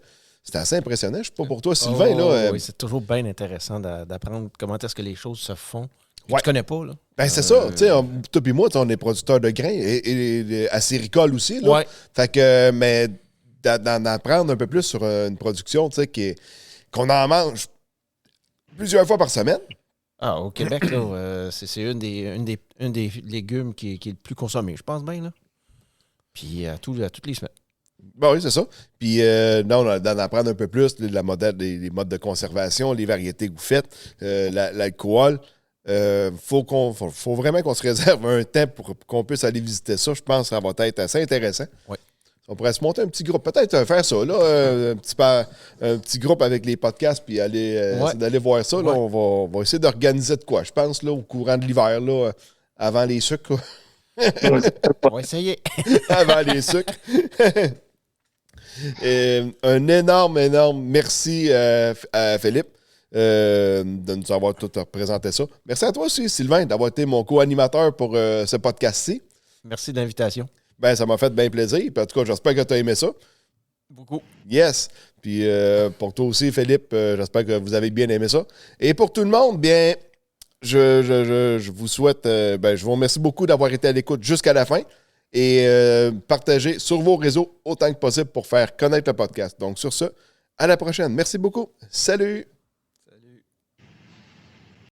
impressionnant. Je ne sais pas pour toi, Sylvain. Oui, c'est toujours bien intéressant d'apprendre comment est-ce que les choses se font. Ouais. Tu connais pas, là. Ben, c'est ça. Tu sais, toi et moi, on est producteurs de grains et acéricoles aussi. Là. Ouais. Fait que, mais d'en apprendre un peu plus sur une production, tu sais, qu'on en mange plusieurs fois par semaine. Ah, au Québec, là, c'est une des légumes qui est le plus consommé, je pense bien, là. Puis à toutes les semaines. Ben oui, c'est ça. Puis, d'en apprendre un peu plus, les modes de conservation, les variétés que vous faites, l'alcool. Faut vraiment qu'on se réserve un temps pour qu'on puisse aller visiter ça. Je pense que ça va être assez intéressant. Oui. On pourrait se monter un petit groupe. Peut-être faire ça, là, un petit groupe avec les podcasts, puis d'aller voir ça. Là, on va essayer d'organiser de quoi, je pense, là, au courant de l'hiver, là, avant les sucres. On va essayer. Avant les sucres. Un énorme merci à Philippe de nous avoir tout représenté ça. Merci à toi aussi, Sylvain, d'avoir été mon co-animateur pour ce podcast-ci. Merci de l'invitation. Ben, ça m'a fait bien plaisir. Puis, en tout cas, j'espère que tu as aimé ça. Beaucoup. Yes. Puis pour toi aussi, Philippe, j'espère que vous avez bien aimé ça. Et pour tout le monde, bien, je vous souhaite, je vous remercie beaucoup d'avoir été à l'écoute jusqu'à la fin et partagez sur vos réseaux autant que possible pour faire connaître le podcast. Donc, sur ce, à la prochaine. Merci beaucoup. Salut!